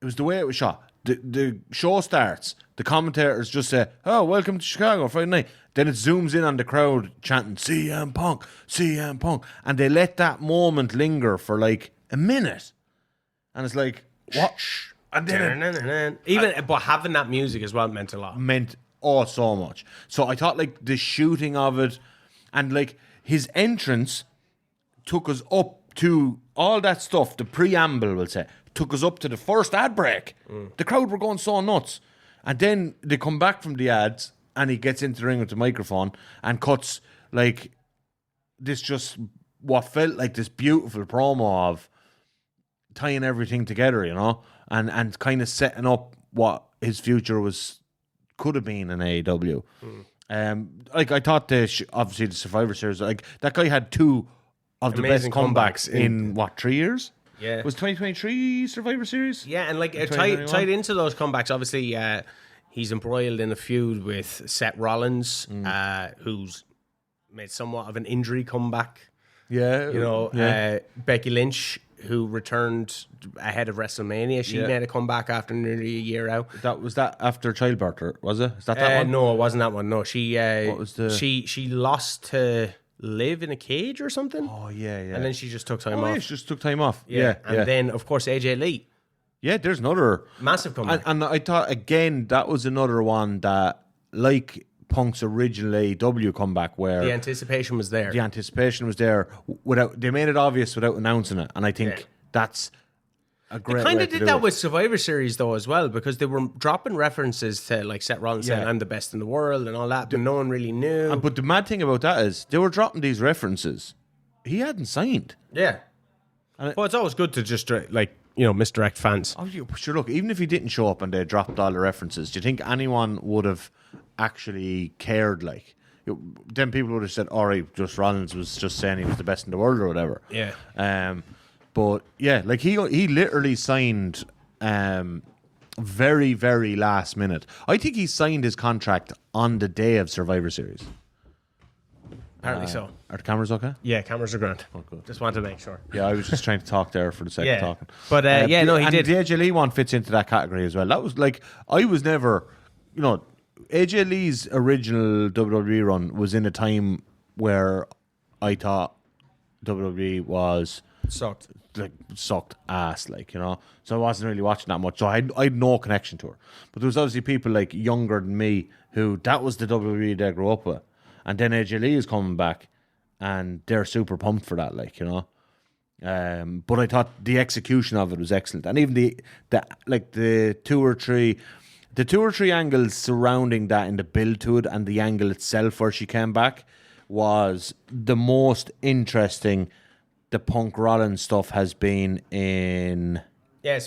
[SPEAKER 2] It was the way it was shot. The show starts, the commentators just say, "Oh, welcome to Chicago Friday night." Then it zooms in on the crowd chanting CM Punk, CM Punk, and they let that moment linger for like a minute, and it's like, what? And then
[SPEAKER 1] but having that music as well meant a lot.
[SPEAKER 2] Meant so much. So I thought like the shooting of it, and like his entrance took us up to all that stuff. The preamble, we'll say, took us up to the first ad break. The crowd were going so nuts. And then they come back from the ads, and he gets into the ring with the microphone and cuts like this, just what felt like this beautiful promo of tying everything together, and kind of setting up what his future could have been in AEW. Like I thought obviously the Survivor Series, like that guy had two of the
[SPEAKER 1] Amazing
[SPEAKER 2] best comebacks
[SPEAKER 1] comebacks
[SPEAKER 2] in what, 3 years?
[SPEAKER 1] Yeah.
[SPEAKER 2] Was 2023 Survivor Series?
[SPEAKER 1] Yeah, and like tied
[SPEAKER 2] 2021?
[SPEAKER 1] into those comebacks, obviously, he's embroiled in a feud with Seth Rollins, who's made somewhat of an injury comeback.
[SPEAKER 2] Yeah.
[SPEAKER 1] You know,
[SPEAKER 2] yeah.
[SPEAKER 1] Becky Lynch, who returned ahead of WrestleMania, she
[SPEAKER 2] Yeah.
[SPEAKER 1] made a comeback after nearly a year out.
[SPEAKER 2] Was that after childbirth, or was it? Is that one?
[SPEAKER 1] No, it wasn't that one. No, she
[SPEAKER 2] What was the-
[SPEAKER 1] she lost to Liv in a cage or something.
[SPEAKER 2] Oh yeah, yeah.
[SPEAKER 1] And then she just took time
[SPEAKER 2] oh,
[SPEAKER 1] off.
[SPEAKER 2] yeah, she just took time off. Yeah,
[SPEAKER 1] And then, of course, AJ Lee.
[SPEAKER 2] yeah. There's another
[SPEAKER 1] Massive comeback.
[SPEAKER 2] and I thought again that was another one that, like Punk's original AEW comeback, where
[SPEAKER 1] the anticipation was there.
[SPEAKER 2] the anticipation was there without they made it obvious without announcing it, and I think
[SPEAKER 1] Yeah.
[SPEAKER 2] that's a great.
[SPEAKER 1] Kind
[SPEAKER 2] way
[SPEAKER 1] of
[SPEAKER 2] to
[SPEAKER 1] did
[SPEAKER 2] do
[SPEAKER 1] that
[SPEAKER 2] it.
[SPEAKER 1] with Survivor Series though as well, because they were dropping references to like Seth Rollins saying
[SPEAKER 2] Yeah.
[SPEAKER 1] I'm the best in the world and all that, but no one really knew.
[SPEAKER 2] But the mad thing about that is they were dropping these references. He hadn't signed.
[SPEAKER 1] Yeah. Well, it's always good to just misdirect fans.
[SPEAKER 2] Oh, sure. Look, even if he didn't show up and they dropped all the references, do you think anyone would have actually cared? Like, then people would have said, "All right, just Rollins was just saying he was the best in the world or whatever."
[SPEAKER 1] Yeah.
[SPEAKER 2] But yeah, like he literally signed very, very last minute. I think he signed his contract on the day of Survivor Series.
[SPEAKER 1] Apparently so.
[SPEAKER 2] Are the cameras okay?
[SPEAKER 1] Yeah, cameras are grand.
[SPEAKER 2] good.
[SPEAKER 1] Just want to make sure.
[SPEAKER 2] Yeah, I was just trying to talk there for the sake of
[SPEAKER 1] Yeah.
[SPEAKER 2] talking.
[SPEAKER 1] But, yeah, no, he
[SPEAKER 2] and
[SPEAKER 1] did.
[SPEAKER 2] the AJ Lee one fits into that category as well. That was like, I was never, AJ Lee's original WWE run was in a time where I thought WWE was
[SPEAKER 1] Sucked.
[SPEAKER 2] like sucked ass, so I wasn't really watching that much. So I had no connection to her. But there was obviously people like younger than me who that was the WWE they grew up with, and then AJ Lee is coming back, and they're super pumped for that, But I thought the execution of it was excellent, and even the two or three angles surrounding that in the build to it, and the angle itself where she came back was the most interesting. The Punk Rollins stuff has been in.
[SPEAKER 1] Yeah,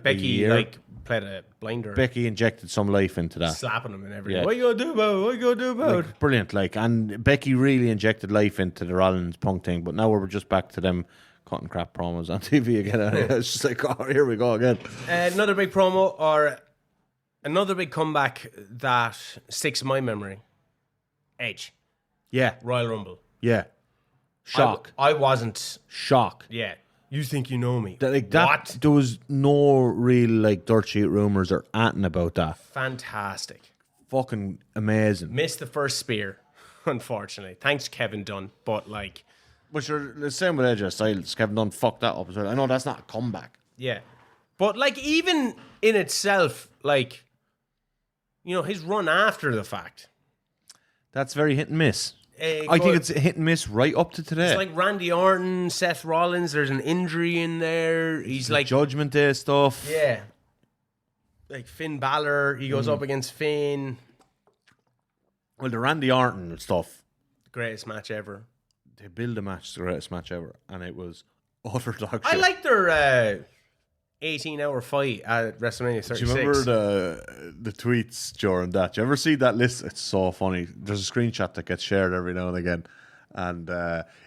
[SPEAKER 1] Becky
[SPEAKER 2] year.
[SPEAKER 1] played a blinder.
[SPEAKER 2] Becky injected some life into that.
[SPEAKER 1] Slapping him and everything.
[SPEAKER 2] Yeah.
[SPEAKER 1] What you gonna do about it? What you gonna do about it?
[SPEAKER 2] Brilliant, and Becky really injected life into the Rollins Punk thing. But now we're just back to them cutting crap promos on TV again. It's just like, oh, here we go again.
[SPEAKER 1] Another big promo or another big comeback that sticks in my memory. Edge.
[SPEAKER 2] Yeah,
[SPEAKER 1] Royal Rumble.
[SPEAKER 2] yeah. Shock,
[SPEAKER 1] I wasn't.
[SPEAKER 2] shock.
[SPEAKER 1] Yeah. You think you know me.
[SPEAKER 2] That,
[SPEAKER 1] What?
[SPEAKER 2] there was no real dirt sheet rumors or anything about that.
[SPEAKER 1] Fantastic.
[SPEAKER 2] Fucking amazing.
[SPEAKER 1] Missed the first spear, unfortunately. Thanks, Kevin Dunn. But
[SPEAKER 2] But you're the same with AJ Styles. Kevin Dunn fucked that up as well. I know that's not a comeback.
[SPEAKER 1] yeah. But even in itself, his run after the fact.
[SPEAKER 2] That's very hit and miss. I think it's hit and miss right up to today.
[SPEAKER 1] It's like Randy Orton, Seth Rollins. There's an injury in there. He's like,
[SPEAKER 2] Judgment Day stuff.
[SPEAKER 1] yeah, like Finn Balor. He goes up against Finn.
[SPEAKER 2] Well, the Randy Orton stuff,
[SPEAKER 1] Greatest match ever.
[SPEAKER 2] they build a match, the greatest match ever, and it was utter dog shit.
[SPEAKER 1] I like their 18-hour fight at WrestleMania 36.
[SPEAKER 2] Do you remember the tweets during that? Do you ever see that list? It's so funny. There's a screenshot that gets shared every now and again. And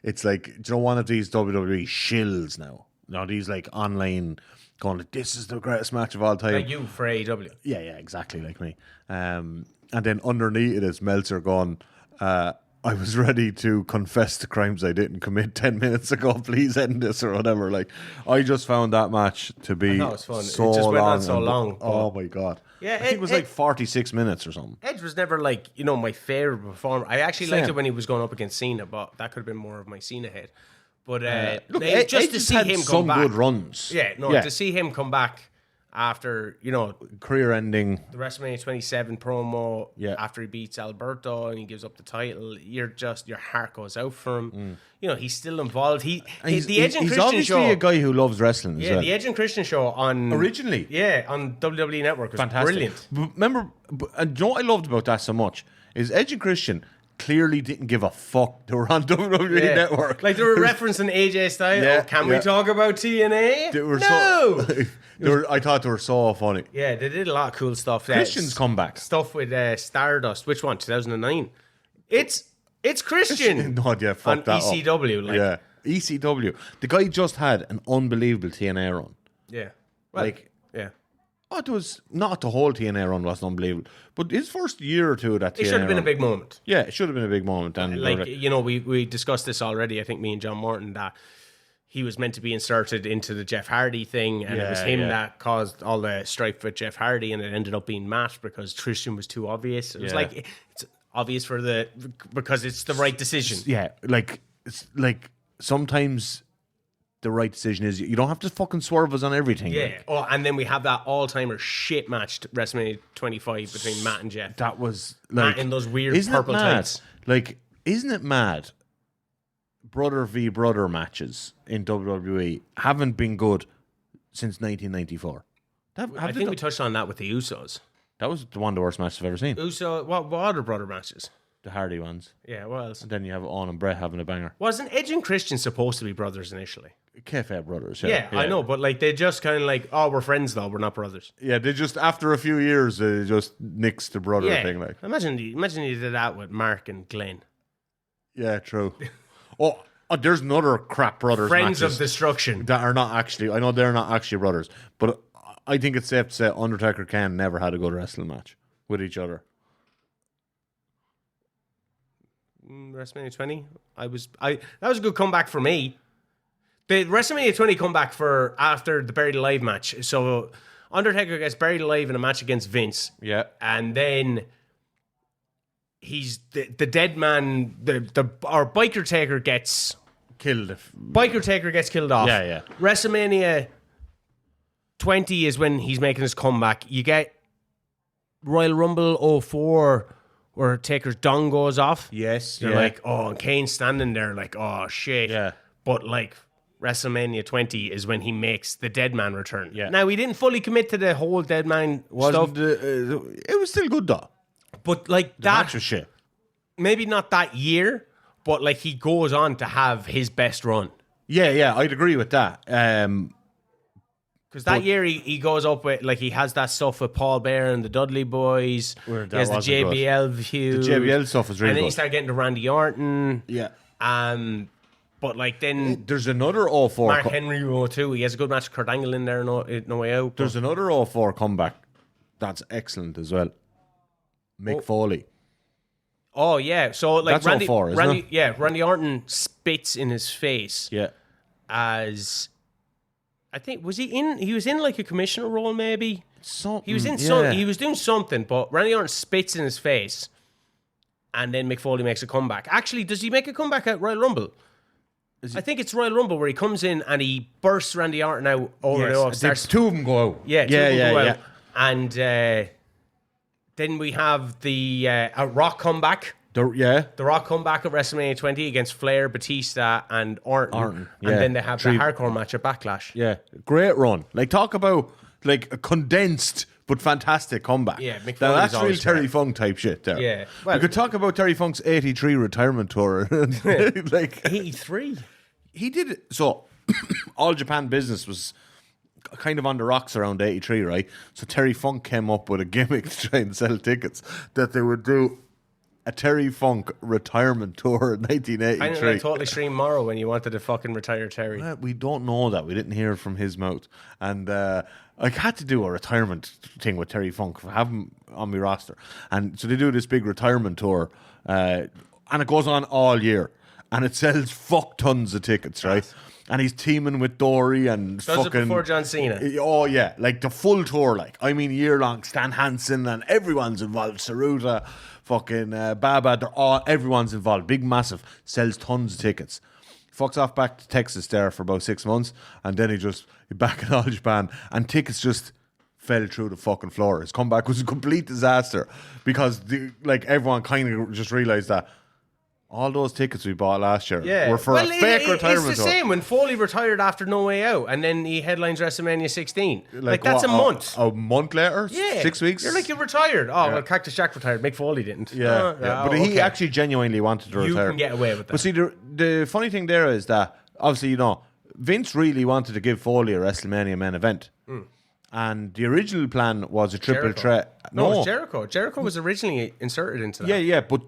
[SPEAKER 2] it's like, do you know, one of these WWE shills now? These online going, this is the greatest match of all time.
[SPEAKER 1] Like you for AEW.
[SPEAKER 2] Yeah, exactly like me. And then underneath it is Meltzer going, I was ready to confess the crimes I didn't commit 10 minutes ago. Please end this or whatever. I just found that match to be
[SPEAKER 1] know, it's fun.
[SPEAKER 2] so
[SPEAKER 1] It just went on
[SPEAKER 2] long.
[SPEAKER 1] so long,
[SPEAKER 2] Oh my God.
[SPEAKER 1] Yeah,
[SPEAKER 2] I think it was 46 minutes or something.
[SPEAKER 1] Edge was never my favorite performer. I actually liked
[SPEAKER 2] Same.
[SPEAKER 1] it when he was going up against Cena, but that could have been more of my Cena head. But
[SPEAKER 2] Look,
[SPEAKER 1] just
[SPEAKER 2] Edge
[SPEAKER 1] to
[SPEAKER 2] has
[SPEAKER 1] see
[SPEAKER 2] had
[SPEAKER 1] him
[SPEAKER 2] some
[SPEAKER 1] come back.
[SPEAKER 2] good runs.
[SPEAKER 1] To see him come back after,
[SPEAKER 2] Career ending.
[SPEAKER 1] the WrestleMania 27 promo,
[SPEAKER 2] Yeah.
[SPEAKER 1] after he beats Alberto and he gives up the title, your heart goes out for him. He's still involved. The Edge and
[SPEAKER 2] He's
[SPEAKER 1] Christian
[SPEAKER 2] obviously
[SPEAKER 1] show.
[SPEAKER 2] a guy who loves wrestling as
[SPEAKER 1] Yeah,
[SPEAKER 2] well.
[SPEAKER 1] the Edge and Christian show on
[SPEAKER 2] Originally.
[SPEAKER 1] Yeah, on WWE Network was
[SPEAKER 2] Fantastic.
[SPEAKER 1] brilliant.
[SPEAKER 2] But remember, and do you know what I loved about that so much? Is Edge and Christian clearly didn't give a fuck. They were on WWE
[SPEAKER 1] Yeah.
[SPEAKER 2] Network.
[SPEAKER 1] Like they were referencing AJ Styles.
[SPEAKER 2] Yeah,
[SPEAKER 1] Can we
[SPEAKER 2] yeah.
[SPEAKER 1] talk about TNA?
[SPEAKER 2] They were
[SPEAKER 1] no.
[SPEAKER 2] I thought they were so funny.
[SPEAKER 1] Yeah, they did a lot of cool stuff.
[SPEAKER 2] Christian's comeback.
[SPEAKER 1] Stuff with Stardust. Which one? 2009. It's Christian.
[SPEAKER 2] No, yeah, fuck
[SPEAKER 1] on
[SPEAKER 2] that
[SPEAKER 1] ECW.
[SPEAKER 2] up.
[SPEAKER 1] Like,
[SPEAKER 2] Yeah, ECW. The guy just had an unbelievable TNA run.
[SPEAKER 1] yeah. Well,
[SPEAKER 2] Like,
[SPEAKER 1] yeah.
[SPEAKER 2] oh, it was not the whole TNA run was unbelievable, but his first year or two of that TNA
[SPEAKER 1] It should have been
[SPEAKER 2] run,
[SPEAKER 1] a big moment.
[SPEAKER 2] Yeah, it should have been a big moment. And
[SPEAKER 1] Like, you know, we discussed this already, I think me and John Morton, that he was meant to be inserted into the Jeff Hardy thing, and it was him that caused all the strife with Jeff Hardy, and it ended up being Matt because Christian was too obvious. It was like, it's obvious because it's the right decision.
[SPEAKER 2] yeah, like it's like sometimes the right decision is you don't have to fucking swerve us on everything.
[SPEAKER 1] Yeah.
[SPEAKER 2] Like.
[SPEAKER 1] Oh, and then we have that all-timer shit match at WrestleMania 25 between Matt and Jeff.
[SPEAKER 2] That was like
[SPEAKER 1] Matt in those weird
[SPEAKER 2] isn't
[SPEAKER 1] purple
[SPEAKER 2] it mad?
[SPEAKER 1] tights.
[SPEAKER 2] Like, isn't it mad? Brother v brother matches in WWE haven't been good since 1994.
[SPEAKER 1] I think we touched on that with the Usos.
[SPEAKER 2] That was one of the worst matches I've ever seen.
[SPEAKER 1] What other brother matches?
[SPEAKER 2] The Hardy ones.
[SPEAKER 1] Yeah, what else?
[SPEAKER 2] And then you have Owen and Bret having a banger.
[SPEAKER 1] Wasn't Edge and Christian supposed to be brothers initially?
[SPEAKER 2] Kayfabe brothers.
[SPEAKER 1] Yeah, I know, but like they just kind of like, oh, we're friends though, we're not brothers.
[SPEAKER 2] Yeah, they just after a few years they just nixed the brother thing. Like,
[SPEAKER 1] imagine you did that with Mark and Glenn.
[SPEAKER 2] Yeah, true. oh, there's another crap brothers
[SPEAKER 1] Friends
[SPEAKER 2] matches
[SPEAKER 1] of Destruction
[SPEAKER 2] that are not actually. I know they're not actually brothers, but I think it's safe to say Undertaker Kane never had a good wrestling match with each other.
[SPEAKER 1] WrestleMania 20. That was a good comeback for me. The WrestleMania 20 comeback for after the Buried Alive match. So Undertaker gets buried alive in a match against Vince.
[SPEAKER 2] Yeah,
[SPEAKER 1] and then he's the dead man. Our Biker Taker gets
[SPEAKER 2] killed.
[SPEAKER 1] Biker Taker gets killed off.
[SPEAKER 2] Yeah.
[SPEAKER 1] WrestleMania 20 is when he's making his comeback. You get Royal Rumble 04 where Taker's dong goes off.
[SPEAKER 2] Yes,
[SPEAKER 1] You're like, oh, and Kane's standing there like, oh shit.
[SPEAKER 2] Yeah.
[SPEAKER 1] But like WrestleMania 20 is when he makes the dead man return.
[SPEAKER 2] Yeah.
[SPEAKER 1] Now, we didn't fully commit to the whole dead man stuff.
[SPEAKER 2] It was still good though.
[SPEAKER 1] But like
[SPEAKER 2] The
[SPEAKER 1] that
[SPEAKER 2] match was shit.
[SPEAKER 1] maybe not that year, but like he goes on to have his best run.
[SPEAKER 2] Yeah, I'd agree with that.
[SPEAKER 1] Because that year he goes up with, like, he has that stuff with Paul Bear and the Dudley Boys. He has the JBL feud.
[SPEAKER 2] The JBL stuff was really
[SPEAKER 1] good. And then he
[SPEAKER 2] good.
[SPEAKER 1] started getting to Randy Orton.
[SPEAKER 2] Yeah.
[SPEAKER 1] But like then
[SPEAKER 2] There's another 04.
[SPEAKER 1] Mark Henry too. He has a good match with Kurt Angle in there, no way out.
[SPEAKER 2] There's another 04 comeback that's excellent as well. Mick Foley.
[SPEAKER 1] Oh yeah, so like
[SPEAKER 2] That's 04, isn't it?
[SPEAKER 1] Yeah, Randy Orton spits in his face.
[SPEAKER 2] Yeah.
[SPEAKER 1] As I think he was in like a commissioner role maybe.
[SPEAKER 2] Something,
[SPEAKER 1] He was in he was doing something, but Randy Orton spits in his face, and then Mick Foley makes a comeback. Actually, does he make a comeback at Royal Rumble? I think it's Royal Rumble where he comes in and he bursts Randy Orton out over the
[SPEAKER 2] There's two of them go out.
[SPEAKER 1] Yeah,
[SPEAKER 2] yeah.
[SPEAKER 1] out. And then we have the Rock comeback. The Rock comeback at WrestleMania 20 against Flair, Batista, and Orton.
[SPEAKER 2] Yeah.
[SPEAKER 1] And then they have the hardcore match at Backlash.
[SPEAKER 2] Yeah, great run. Like, talk about like a condensed but fantastic comeback.
[SPEAKER 1] Yeah, Mick
[SPEAKER 2] now,
[SPEAKER 1] Foley's
[SPEAKER 2] that's real
[SPEAKER 1] always
[SPEAKER 2] Terry
[SPEAKER 1] great.
[SPEAKER 2] Funk type shit there.
[SPEAKER 1] Yeah.
[SPEAKER 2] Well, we could talk about Terry Funk's 83 retirement tour. Like
[SPEAKER 1] 83?
[SPEAKER 2] He did it. So, All Japan Business was kind of on the rocks around 83, right? So Terry Funk came up with a gimmick to try and sell tickets that they would do a Terry Funk retirement tour in 1983.
[SPEAKER 1] I know, like Totally Stream Morrow when you wanted to fucking retire Terry.
[SPEAKER 2] We don't know that. We didn't hear it from his mouth. And I had to do a retirement thing with Terry Funk, have him on my roster. And so they do this big retirement tour, and it goes on all year. And it sells fuck tons of tickets, right? Yes. And he's teaming with Dory and
[SPEAKER 1] Does it before John Cena?
[SPEAKER 2] Oh, yeah. Like the full tour, like. I mean, year long. Stan Hansen and everyone's involved. Saruta, fucking Baba. Everyone's involved. Big, massive. Sells tons of tickets. Fucks off back to Texas there for about 6 months. And then he back in All Japan. And tickets just fell through the fucking floor. His comeback was a complete disaster. Because everyone kind of just realised that all those tickets we bought last year were for a fake retirement tour.
[SPEAKER 1] It's the same when Foley retired after No Way Out and then he headlines WrestleMania 16. Like that's
[SPEAKER 2] what,
[SPEAKER 1] a month.
[SPEAKER 2] A month later?
[SPEAKER 1] Yeah.
[SPEAKER 2] 6 weeks?
[SPEAKER 1] You're like, you're retired. Oh, well, Cactus Jack retired. Mick Foley didn't.
[SPEAKER 2] Yeah. But he actually genuinely wanted to retire.
[SPEAKER 1] You can get away with that.
[SPEAKER 2] But see, the funny thing there is that, obviously, Vince really wanted to give Foley a WrestleMania main event. And the original plan was a triple threat.
[SPEAKER 1] No, it was Jericho. Jericho was originally inserted into that.
[SPEAKER 2] Yeah, but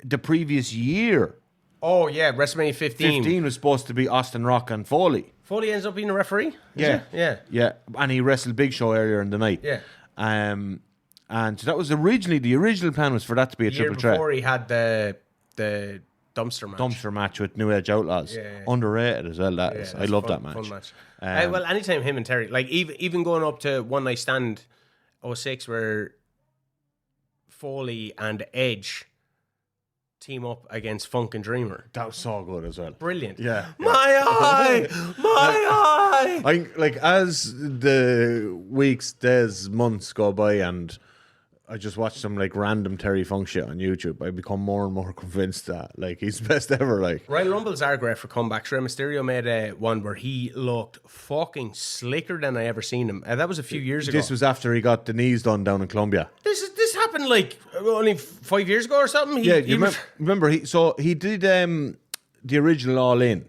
[SPEAKER 2] the previous year.
[SPEAKER 1] Oh, yeah, WrestleMania 15.
[SPEAKER 2] 15 was supposed to be Austin Rock and Foley.
[SPEAKER 1] Foley ends up being a referee? Is
[SPEAKER 2] Yeah.
[SPEAKER 1] it? Yeah.
[SPEAKER 2] Yeah. And he wrestled Big Show earlier in the night.
[SPEAKER 1] Yeah.
[SPEAKER 2] And so that was the original plan was for that to be a triple threat.
[SPEAKER 1] Before he had the dumpster match.
[SPEAKER 2] Dumpster match with New Age Outlaws.
[SPEAKER 1] Yeah.
[SPEAKER 2] Underrated as well, that is. I love that match.
[SPEAKER 1] Fun match. Well, anytime him and Terry, like even going up to One Night Stand 06 where Foley and Edge team up against Funk and Dreamer.
[SPEAKER 2] That was so good as well.
[SPEAKER 1] Brilliant.
[SPEAKER 2] Yeah.
[SPEAKER 1] My eye! My eye!
[SPEAKER 2] I like as the weeks, days, months go by and I just watch some like random Terry Funk shit on YouTube, I become more and more convinced that like he's the best ever. Like
[SPEAKER 1] Royal Rumbles are great for comebacks. Rey Mysterio made one where he looked fucking slicker than I ever seen him. That was a few years ago.
[SPEAKER 2] this was after he got the knees done down in Colombia.
[SPEAKER 1] This happened like only 5 years ago or something.
[SPEAKER 2] Remember he did the original All In.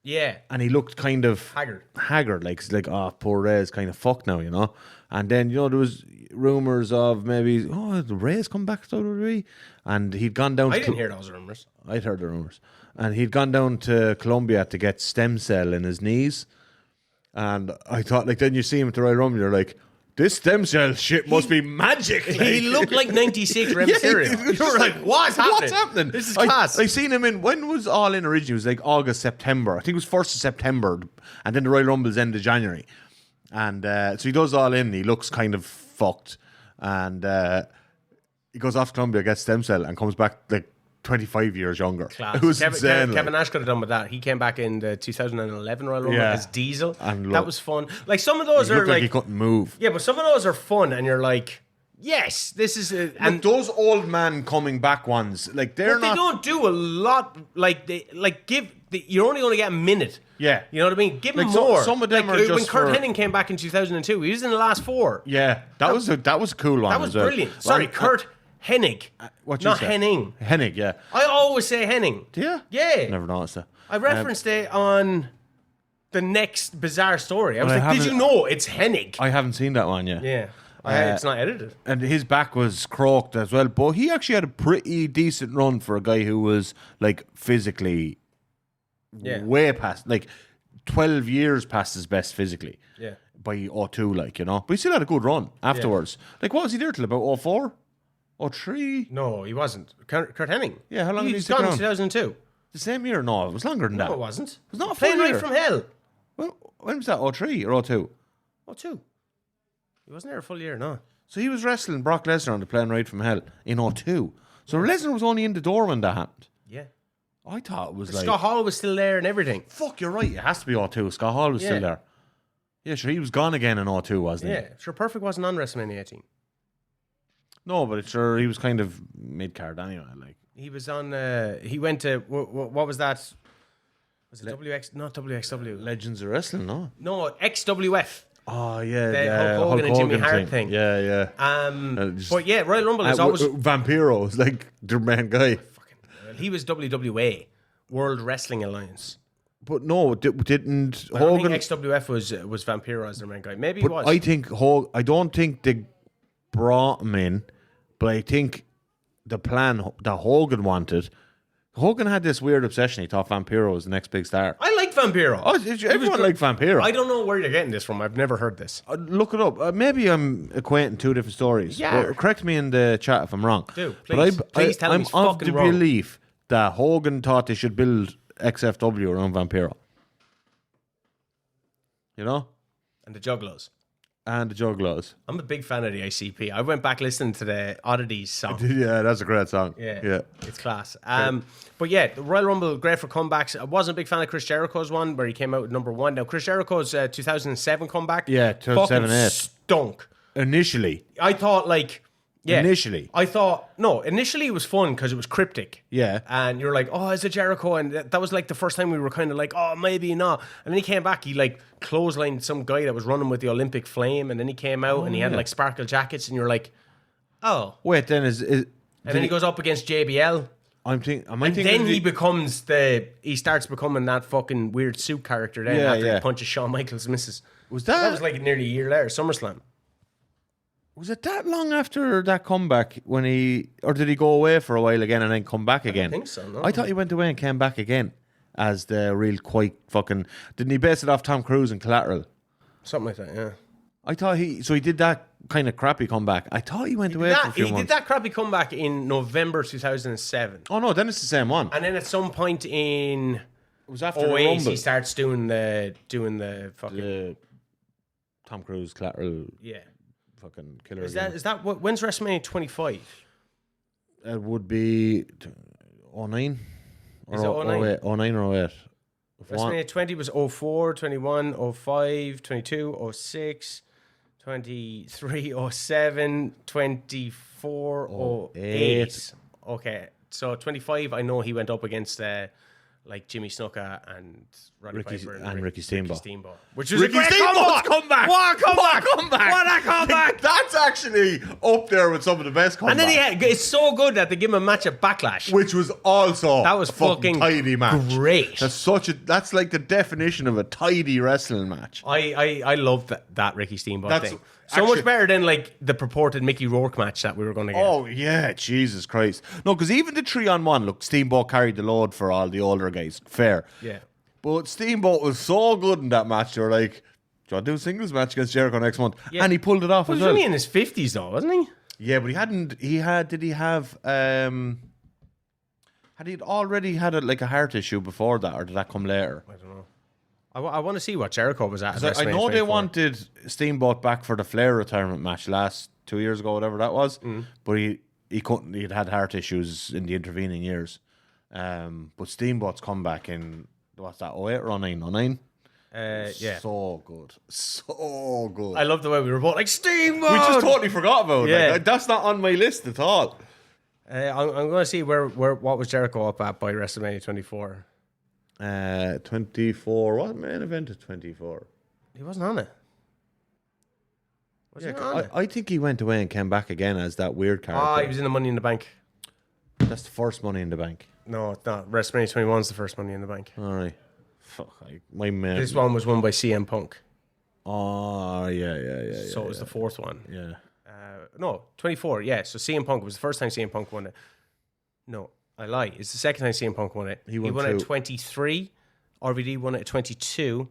[SPEAKER 1] Yeah.
[SPEAKER 2] And he looked kind of haggard, like oh, poor Ray's kind of fucked now, you know. And then there was rumors of maybe the Ray's come back to WWE, and he'd gone down.
[SPEAKER 1] I didn't hear those rumors.
[SPEAKER 2] I'd heard the rumors, and he'd gone down to Colombia to get stem cell in his knees. And I thought, like, then you see him at the Royal Rumble, you're like, this stem cell shit must be magic. Like,
[SPEAKER 1] he looked like 96 Rey Mysterio. You were like, what's happening?
[SPEAKER 2] What's happening?
[SPEAKER 1] This is class.
[SPEAKER 2] I seen him in, when was All In originally? It was like August, September. I think it was 1st of September. And then the Royal Rumble's end of January. And so he does All In. He looks kind of fucked. And he goes off to Colombia, gets stem cell, and comes back like 25 years younger.
[SPEAKER 1] Class.
[SPEAKER 2] It was insane.
[SPEAKER 1] Kevin Nash could have done with that. He came back in the 2011 Royal Rumble as Diesel.
[SPEAKER 2] And
[SPEAKER 1] that was fun. Like some of those
[SPEAKER 2] he
[SPEAKER 1] are
[SPEAKER 2] looked like he couldn't move.
[SPEAKER 1] Yeah, but some of those are fun, and you're like, yes, this is it.
[SPEAKER 2] And those old man coming back ones, like they're
[SPEAKER 1] They don't do a lot. Like you're only going to get a minute.
[SPEAKER 2] Yeah,
[SPEAKER 1] you know what I mean. Give him
[SPEAKER 2] like
[SPEAKER 1] more.
[SPEAKER 2] Some of them are
[SPEAKER 1] when
[SPEAKER 2] just
[SPEAKER 1] Kurt Hennig came back in 2002. He was in the last 4.
[SPEAKER 2] Yeah, that was a cool one.
[SPEAKER 1] That was
[SPEAKER 2] as well.
[SPEAKER 1] brilliant. Sorry, Kurt Hennig,
[SPEAKER 2] what you
[SPEAKER 1] not
[SPEAKER 2] say?
[SPEAKER 1] Henning.
[SPEAKER 2] Hennig, yeah.
[SPEAKER 1] I always say Henning.
[SPEAKER 2] Do you?
[SPEAKER 1] Yeah.
[SPEAKER 2] Never noticed that.
[SPEAKER 1] I referenced it on the next bizarre story. I was
[SPEAKER 2] But
[SPEAKER 1] like, did you know it's Hennig?
[SPEAKER 2] I haven't seen that one yet.
[SPEAKER 1] Yeah. It's not edited.
[SPEAKER 2] And his back was croaked as well, but he actually had a pretty decent run for a guy who was like physically way past, like 12 years past his best physically.
[SPEAKER 1] Yeah.
[SPEAKER 2] By 02, like, you know. But he still had a good run afterwards. Like, what was he there till about 04? 03?
[SPEAKER 1] No, he wasn't. Kurt Hennig.
[SPEAKER 2] Yeah, how long did he
[SPEAKER 1] He's
[SPEAKER 2] stick
[SPEAKER 1] gone in
[SPEAKER 2] around?
[SPEAKER 1] 2002.
[SPEAKER 2] The same year? No, it was longer than that.
[SPEAKER 1] No, it wasn't.
[SPEAKER 2] It was not a full
[SPEAKER 1] Playing
[SPEAKER 2] year.
[SPEAKER 1] Right from Hell.
[SPEAKER 2] Well, when was that? 03 or 02?
[SPEAKER 1] 02. He wasn't there a full year, no.
[SPEAKER 2] So he was wrestling Brock Lesnar on the Playing Right from Hell in 02. So Lesnar was only in the door when that happened.
[SPEAKER 1] Yeah.
[SPEAKER 2] I thought it was like...
[SPEAKER 1] Scott Hall was still there and everything.
[SPEAKER 2] Fuck, you're right. It has to be 02. Scott Hall was still there. Yeah, sure. He was gone again in 02, wasn't he?
[SPEAKER 1] Yeah. Sure, Perfect wasn't on WrestleMania 18.
[SPEAKER 2] No, but sure, he was kind of mid-card anyway. Like
[SPEAKER 1] he was on... he went to... What was that? Was it WX? Not WXW.
[SPEAKER 2] Legends of Wrestling, no?
[SPEAKER 1] No, XWF.
[SPEAKER 2] Oh, yeah.
[SPEAKER 1] The Hulk Hogan and Jimmy Hart thing.
[SPEAKER 2] Yeah, yeah.
[SPEAKER 1] But yeah, Royal Rumble is always...
[SPEAKER 2] Vampiro was like the main guy.
[SPEAKER 1] He was WWA, World Wrestling Alliance.
[SPEAKER 2] But no, didn't
[SPEAKER 1] I
[SPEAKER 2] Hogan...
[SPEAKER 1] don't think XWF was Vampiro as their main guy. Maybe he was.
[SPEAKER 2] I don't think they brought him in, but I think the plan that Hogan wanted... Hogan had this weird obsession. He thought Vampiro was the next big star.
[SPEAKER 1] I like Vampiro.
[SPEAKER 2] Oh, everyone liked Vampiro.
[SPEAKER 1] I don't know where you're getting this from. I've never heard this.
[SPEAKER 2] Look it up. Maybe I'm equating two different stories.
[SPEAKER 1] Yeah.
[SPEAKER 2] But correct me in the chat if I'm wrong.
[SPEAKER 1] Do, please. Please tell me he's
[SPEAKER 2] I'm of
[SPEAKER 1] fucking
[SPEAKER 2] the
[SPEAKER 1] wrong.
[SPEAKER 2] belief that Hogan thought they should build XFW around Vampiro. You know?
[SPEAKER 1] And the Juggalos.
[SPEAKER 2] And the Juggalos.
[SPEAKER 1] I'm a big fan of the ICP. I went back listening to the Oddities song.
[SPEAKER 2] Yeah, that's a great song.
[SPEAKER 1] Yeah. It's class. But yeah, the Royal Rumble, great for comebacks. I wasn't a big fan of Chris Jericho's one where he came out at number 1. Now, Chris Jericho's 2007 comeback.
[SPEAKER 2] Yeah, 2007-8.
[SPEAKER 1] Stunk.
[SPEAKER 2] Initially.
[SPEAKER 1] I thought
[SPEAKER 2] Initially.
[SPEAKER 1] I thought, initially it was fun because it was cryptic.
[SPEAKER 2] Yeah.
[SPEAKER 1] And you're like, oh, is it Jericho? And that was like the first time we were kind of like, oh, maybe not. And then he came back, he like clotheslined some guy that was running with the Olympic flame. And then he came out and he had like sparkle jackets. And you're like, oh.
[SPEAKER 2] Wait, then
[SPEAKER 1] and then he goes up against JBL. Then he starts becoming that fucking weird suit character then after he punches Shawn Michaels' missus.
[SPEAKER 2] Was that?
[SPEAKER 1] That was like nearly a year later, SummerSlam.
[SPEAKER 2] Was it that long after that comeback when or did he go away for a while again and then come back again?
[SPEAKER 1] I think so, no.
[SPEAKER 2] I thought he went away and came back again as the real quite fucking... Didn't he base it off Tom Cruise and Collateral?
[SPEAKER 1] Something like that, yeah.
[SPEAKER 2] I thought he did that kind of crappy comeback. I thought he went away for a few months.
[SPEAKER 1] He did that crappy comeback in November 2007.
[SPEAKER 2] Oh no, then it's the same one.
[SPEAKER 1] And then at some point in...
[SPEAKER 2] It was after the
[SPEAKER 1] 08,
[SPEAKER 2] Rumble.
[SPEAKER 1] he starts doing the fucking...
[SPEAKER 2] The Tom Cruise, Collateral,
[SPEAKER 1] yeah.
[SPEAKER 2] fucking killer.
[SPEAKER 1] Is that what? When's WrestleMania 25?
[SPEAKER 2] It would be 09.
[SPEAKER 1] Is it 09?
[SPEAKER 2] 09 or 08.
[SPEAKER 1] WrestleMania 20 was 04, 21, 05, 22, 06, 23, 07, 24, 08. Okay, so 25, I know he went up against like Jimmy Snuka and Roddy Piper and
[SPEAKER 2] Ricky Steamboat.
[SPEAKER 1] Which was
[SPEAKER 2] Ricky
[SPEAKER 1] a great
[SPEAKER 2] Steamboat's comeback.
[SPEAKER 1] What a comeback!
[SPEAKER 2] What a comeback! That's actually up there with some of the best comebacks.
[SPEAKER 1] And then it's so good that they give him a match at Backlash.
[SPEAKER 2] Which was also
[SPEAKER 1] That was
[SPEAKER 2] a fucking tidy match.
[SPEAKER 1] Great.
[SPEAKER 2] That's like the definition of a tidy wrestling match.
[SPEAKER 1] I love that Ricky Steamboat thing. So
[SPEAKER 2] actually
[SPEAKER 1] much better than like the purported Mickey Rourke match that we were going to get.
[SPEAKER 2] Oh yeah, Jesus Christ! No, because even the 3-on-1, look, Steamboat carried the load for all the older guys. Fair,
[SPEAKER 1] Yeah.
[SPEAKER 2] But Steamboat was so good in that match. They were like, "Do you want to do a singles match against Jericho next month?"
[SPEAKER 1] Yeah.
[SPEAKER 2] And he pulled it off
[SPEAKER 1] Well,
[SPEAKER 2] as
[SPEAKER 1] he was
[SPEAKER 2] well.
[SPEAKER 1] only in his 50s though, wasn't he?
[SPEAKER 2] Yeah, but he hadn't. He had. Did he have? Had he already had a heart issue before that, or did that come later?
[SPEAKER 1] I don't know. I want to see what Jericho was at.
[SPEAKER 2] I know they wanted Steamboat back for the Flair retirement match last 2 years ago, whatever that was. But he couldn't. He'd had heart issues in the intervening years. But Steamboat's comeback in what's that? 08 or 09? 09?
[SPEAKER 1] Yeah.
[SPEAKER 2] So good, so good.
[SPEAKER 1] I love the way we were both like Steamboat.
[SPEAKER 2] We just totally forgot about it.
[SPEAKER 1] Yeah.
[SPEAKER 2] Like, that's not on my list at all.
[SPEAKER 1] I'm going to see where what was Jericho up at by WrestleMania 24.
[SPEAKER 2] 24. What main event is 24?
[SPEAKER 1] He wasn't on it. Was he on it?
[SPEAKER 2] I think he went away and came back again as that weird character.
[SPEAKER 1] Ah, he was in the Money in the Bank.
[SPEAKER 2] That's the first Money in the Bank.
[SPEAKER 1] No, it's not. WrestleMania 21 is the first Money in the Bank.
[SPEAKER 2] All right. Fuck, my man.
[SPEAKER 1] This one was won by CM Punk.
[SPEAKER 2] Oh, yeah.
[SPEAKER 1] So it was the fourth one.
[SPEAKER 2] Yeah.
[SPEAKER 1] No, 24, yeah. So CM Punk was the first time CM Punk won it. No, I lie. It's the second time CM Punk won it.
[SPEAKER 2] He won
[SPEAKER 1] it at
[SPEAKER 2] two.
[SPEAKER 1] 23, RVD won it at 22,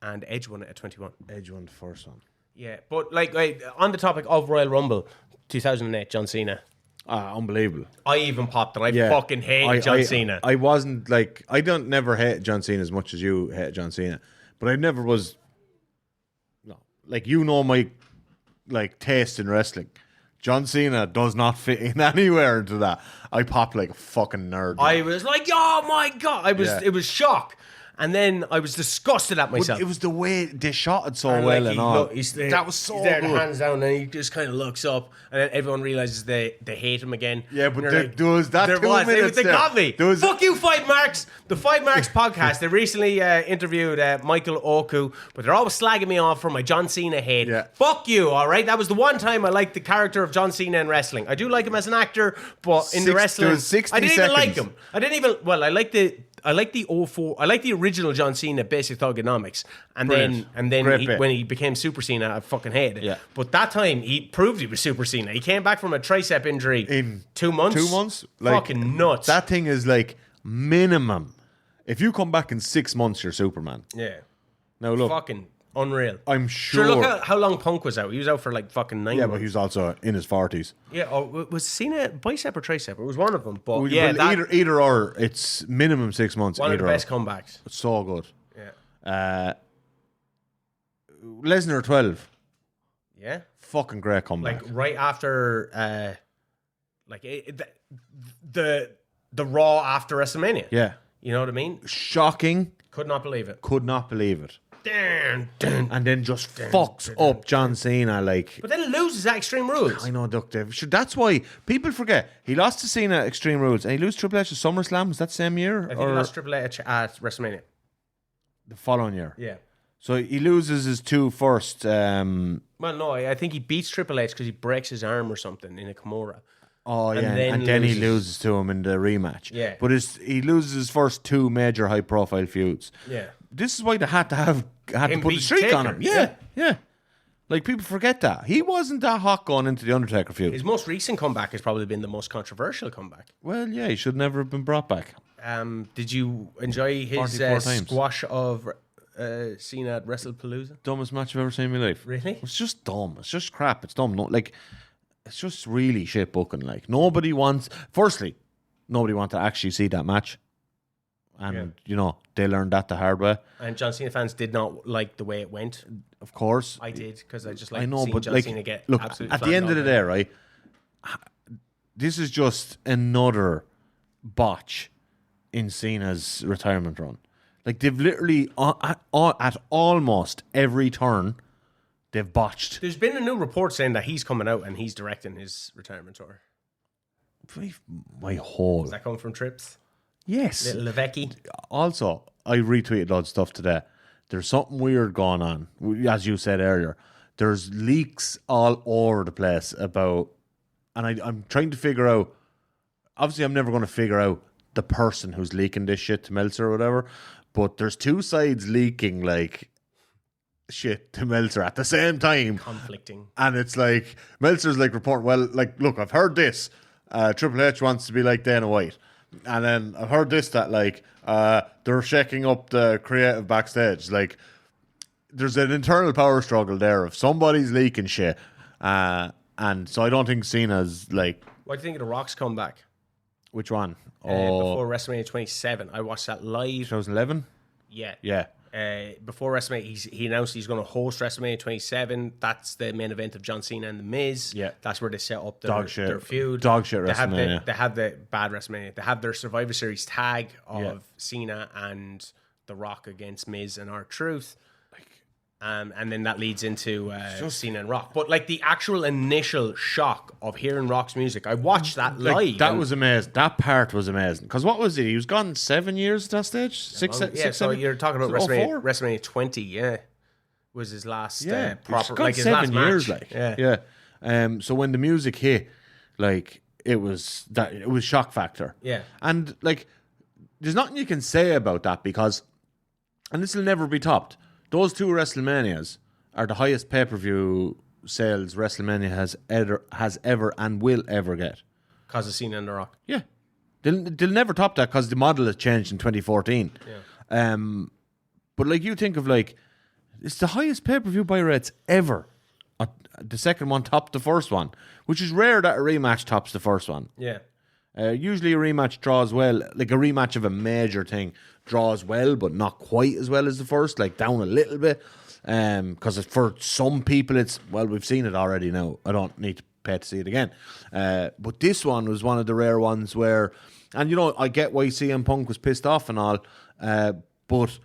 [SPEAKER 1] and Edge won it at 21.
[SPEAKER 2] Edge won the first one.
[SPEAKER 1] Yeah, but like on the topic of Royal Rumble, 2008, John Cena.
[SPEAKER 2] Unbelievable.
[SPEAKER 1] I even popped it. I fucking hate John Cena.
[SPEAKER 2] I wasn't like, I don't never hate John Cena as much as you hate John Cena. But I never was, no, like, you know my taste in wrestling. John Cena does not fit in anywhere into that. I popped like a fucking nerd.
[SPEAKER 1] I was like, oh my God. It was shock. And then I was disgusted at myself.
[SPEAKER 2] But it was the way they shot it so
[SPEAKER 1] And
[SPEAKER 2] well
[SPEAKER 1] like
[SPEAKER 2] and all.
[SPEAKER 1] He's there,
[SPEAKER 2] that was so
[SPEAKER 1] he's there,
[SPEAKER 2] good.
[SPEAKER 1] the hands down, and he just kind of looks up, and then everyone realizes they hate him again.
[SPEAKER 2] Yeah, but
[SPEAKER 1] And
[SPEAKER 2] there,
[SPEAKER 1] they're
[SPEAKER 2] there was that
[SPEAKER 1] there
[SPEAKER 2] 2
[SPEAKER 1] was.
[SPEAKER 2] minutes
[SPEAKER 1] They
[SPEAKER 2] there.
[SPEAKER 1] got me.
[SPEAKER 2] There was
[SPEAKER 1] Fuck you, Five Marks. The Five Marks podcast. They recently interviewed Michael Oku, but they're always slagging me off for my John Cena hate.
[SPEAKER 2] Yeah.
[SPEAKER 1] Fuck you. All right, that was the one time I liked the character of John Cena in wrestling. I do like him as an actor, but in the wrestling,
[SPEAKER 2] there was 60
[SPEAKER 1] I didn't even like
[SPEAKER 2] seconds.
[SPEAKER 1] him. I didn't even. Well, I like the 04. I like the original John Cena, Basic Thugonomics, and
[SPEAKER 2] Brilliant.
[SPEAKER 1] then
[SPEAKER 2] Great bit.
[SPEAKER 1] when he became Super Cena, I fucking hated it.
[SPEAKER 2] Yeah.
[SPEAKER 1] But that time he proved he was Super Cena. He came back from a tricep injury
[SPEAKER 2] In
[SPEAKER 1] 2 months.
[SPEAKER 2] 2 months?
[SPEAKER 1] Fucking nuts.
[SPEAKER 2] That thing is like minimum. If you come back in 6 months, you're Superman.
[SPEAKER 1] Yeah.
[SPEAKER 2] Now look,
[SPEAKER 1] Fucking unreal.
[SPEAKER 2] I'm sure.
[SPEAKER 1] Look how long Punk was out. He was out for like fucking 9
[SPEAKER 2] yeah,
[SPEAKER 1] months.
[SPEAKER 2] but he was also in his 40s.
[SPEAKER 1] Yeah. Or was Cena bicep or tricep? It was one of them. But
[SPEAKER 2] Well,
[SPEAKER 1] yeah, that,
[SPEAKER 2] either or. It's minimum 6 months.
[SPEAKER 1] one of
[SPEAKER 2] either
[SPEAKER 1] the best
[SPEAKER 2] or.
[SPEAKER 1] comebacks.
[SPEAKER 2] It's so good.
[SPEAKER 1] Yeah.
[SPEAKER 2] Lesnar 12.
[SPEAKER 1] Yeah.
[SPEAKER 2] Fucking great comeback.
[SPEAKER 1] Like right after, the Raw after WrestleMania.
[SPEAKER 2] yeah.
[SPEAKER 1] You know what I mean?
[SPEAKER 2] Shocking.
[SPEAKER 1] Could not believe it.
[SPEAKER 2] Could not believe it.
[SPEAKER 1] Dun, dun.
[SPEAKER 2] And then just fucks up John Cena like.
[SPEAKER 1] But then it loses at Extreme Rules.
[SPEAKER 2] I know, Duck Dave. Sure, that's why people forget. He lost to Cena at Extreme Rules and he lost Triple H at SummerSlam. Was that same year?
[SPEAKER 1] I think he lost Triple H at WrestleMania.
[SPEAKER 2] The following year.
[SPEAKER 1] Yeah.
[SPEAKER 2] So he loses his two first.
[SPEAKER 1] Well, no, I think he beats Triple H because he breaks his arm or something in a Kimura.
[SPEAKER 2] Oh, yeah.
[SPEAKER 1] then
[SPEAKER 2] And then he
[SPEAKER 1] loses.
[SPEAKER 2] loses to him in the rematch.
[SPEAKER 1] Yeah.
[SPEAKER 2] But he loses his first two major high profile feuds.
[SPEAKER 1] Yeah.
[SPEAKER 2] This is why they had to
[SPEAKER 1] Him
[SPEAKER 2] put the
[SPEAKER 1] beat
[SPEAKER 2] streak on
[SPEAKER 1] Taker,
[SPEAKER 2] him. Yeah. Like, people forget that. He wasn't that hot going into the Undertaker feud.
[SPEAKER 1] His most recent comeback has probably been the most controversial comeback.
[SPEAKER 2] Well, yeah, he should never have been brought back.
[SPEAKER 1] Did you enjoy his
[SPEAKER 2] 44 times.
[SPEAKER 1] squash of Cena at WrestlePalooza?
[SPEAKER 2] Dumbest match I've ever seen in my life.
[SPEAKER 1] Really?
[SPEAKER 2] It's just dumb. It's just crap. It's dumb. No, like, it's just really shit booking. Like, nobody wants... Firstly, nobody wants to actually see that match. And, they learned that the hard way.
[SPEAKER 1] And John Cena fans did not like the way it went.
[SPEAKER 2] Of course.
[SPEAKER 1] I did, because I just like seeing John Cena get
[SPEAKER 2] look,
[SPEAKER 1] absolutely
[SPEAKER 2] at the end of the day, right, this is just another botch in Cena's retirement run. Like, they've literally, at almost every turn, they've botched.
[SPEAKER 1] There's been a new report saying that he's coming out and he's directing his retirement tour.
[SPEAKER 2] My whole...
[SPEAKER 1] Does that come from Trips?
[SPEAKER 2] Yes.
[SPEAKER 1] Little Levecki?
[SPEAKER 2] Also, I retweeted loads of stuff today. There's something weird going on. As you said earlier, there's leaks all over the place about... And I'm trying to figure out... Obviously, I'm never going to figure out the person who's leaking this shit to Meltzer or whatever. But there's two sides leaking, like, shit to Meltzer at the same time.
[SPEAKER 1] Conflicting.
[SPEAKER 2] And it's like... Meltzer's like reporting, well, like, look, I've heard this. Triple H wants to be like Dana White. And then I've heard this, that, like, they're shaking up the creative backstage. Like, there's an internal power struggle there of somebody's leaking shit. And so I don't think Cena's, like...
[SPEAKER 1] What do you think of The Rock's comeback?
[SPEAKER 2] Which one?
[SPEAKER 1] Before WrestleMania 27. I watched that live.
[SPEAKER 2] 2011?
[SPEAKER 1] Yeah.
[SPEAKER 2] Yeah.
[SPEAKER 1] Before WrestleMania, he announced he's going to host WrestleMania 27. That's the main event of John Cena and The Miz.
[SPEAKER 2] Yeah.
[SPEAKER 1] That's where they set up their feud.
[SPEAKER 2] Dog shit WrestleMania.
[SPEAKER 1] They have the bad WrestleMania. They have their Survivor Series tag of Cena and The Rock against Miz and R-Truth. And then that leads into Cena and Rock. But, like, the actual initial shock of hearing Rock's music, I watched that live.
[SPEAKER 2] That was amazing. That part was amazing. Because what was it? He was gone 7 years at that stage? Six,
[SPEAKER 1] so
[SPEAKER 2] 7?
[SPEAKER 1] you're talking about WrestleMania 20, yeah. Was his last proper...
[SPEAKER 2] Like, his 7 years, match. Like. Yeah. So when the music hit, like, it was shock factor.
[SPEAKER 1] Yeah.
[SPEAKER 2] And, like, there's nothing you can say about that because... And this will never be topped. Those two WrestleManias are the highest pay-per-view sales WrestleMania has ever and will ever get.
[SPEAKER 1] Because of Cena and The Rock.
[SPEAKER 2] Yeah. They'll never top that because the model has changed in 2014.
[SPEAKER 1] Yeah.
[SPEAKER 2] But, like, you think of, like, it's the highest pay-per-view buy rates ever. The second one topped the first one, which is rare that a rematch tops the first one.
[SPEAKER 1] Yeah.
[SPEAKER 2] Usually a rematch draws well, like a rematch of a major thing draws well, but not quite as well as the first, like down a little bit. Because for some people, we've seen it already now. I don't need to pay to see it again. But this one was one of the rare ones where, and I get why CM Punk was pissed off and all, but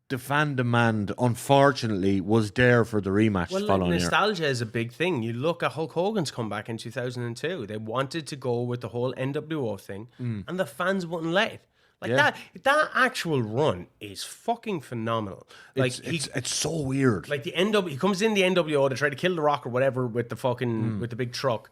[SPEAKER 2] the fan demand, unfortunately, was there for the rematch following year.
[SPEAKER 1] Nostalgia is a big thing. You look at Hulk Hogan's comeback in 2002. They wanted to go with the whole NWO thing, and the fans wouldn't let it. Like that actual run is fucking phenomenal. Like
[SPEAKER 2] it's so weird.
[SPEAKER 1] Like he comes in the NWO to try to kill The Rock or whatever with the fucking with the big truck.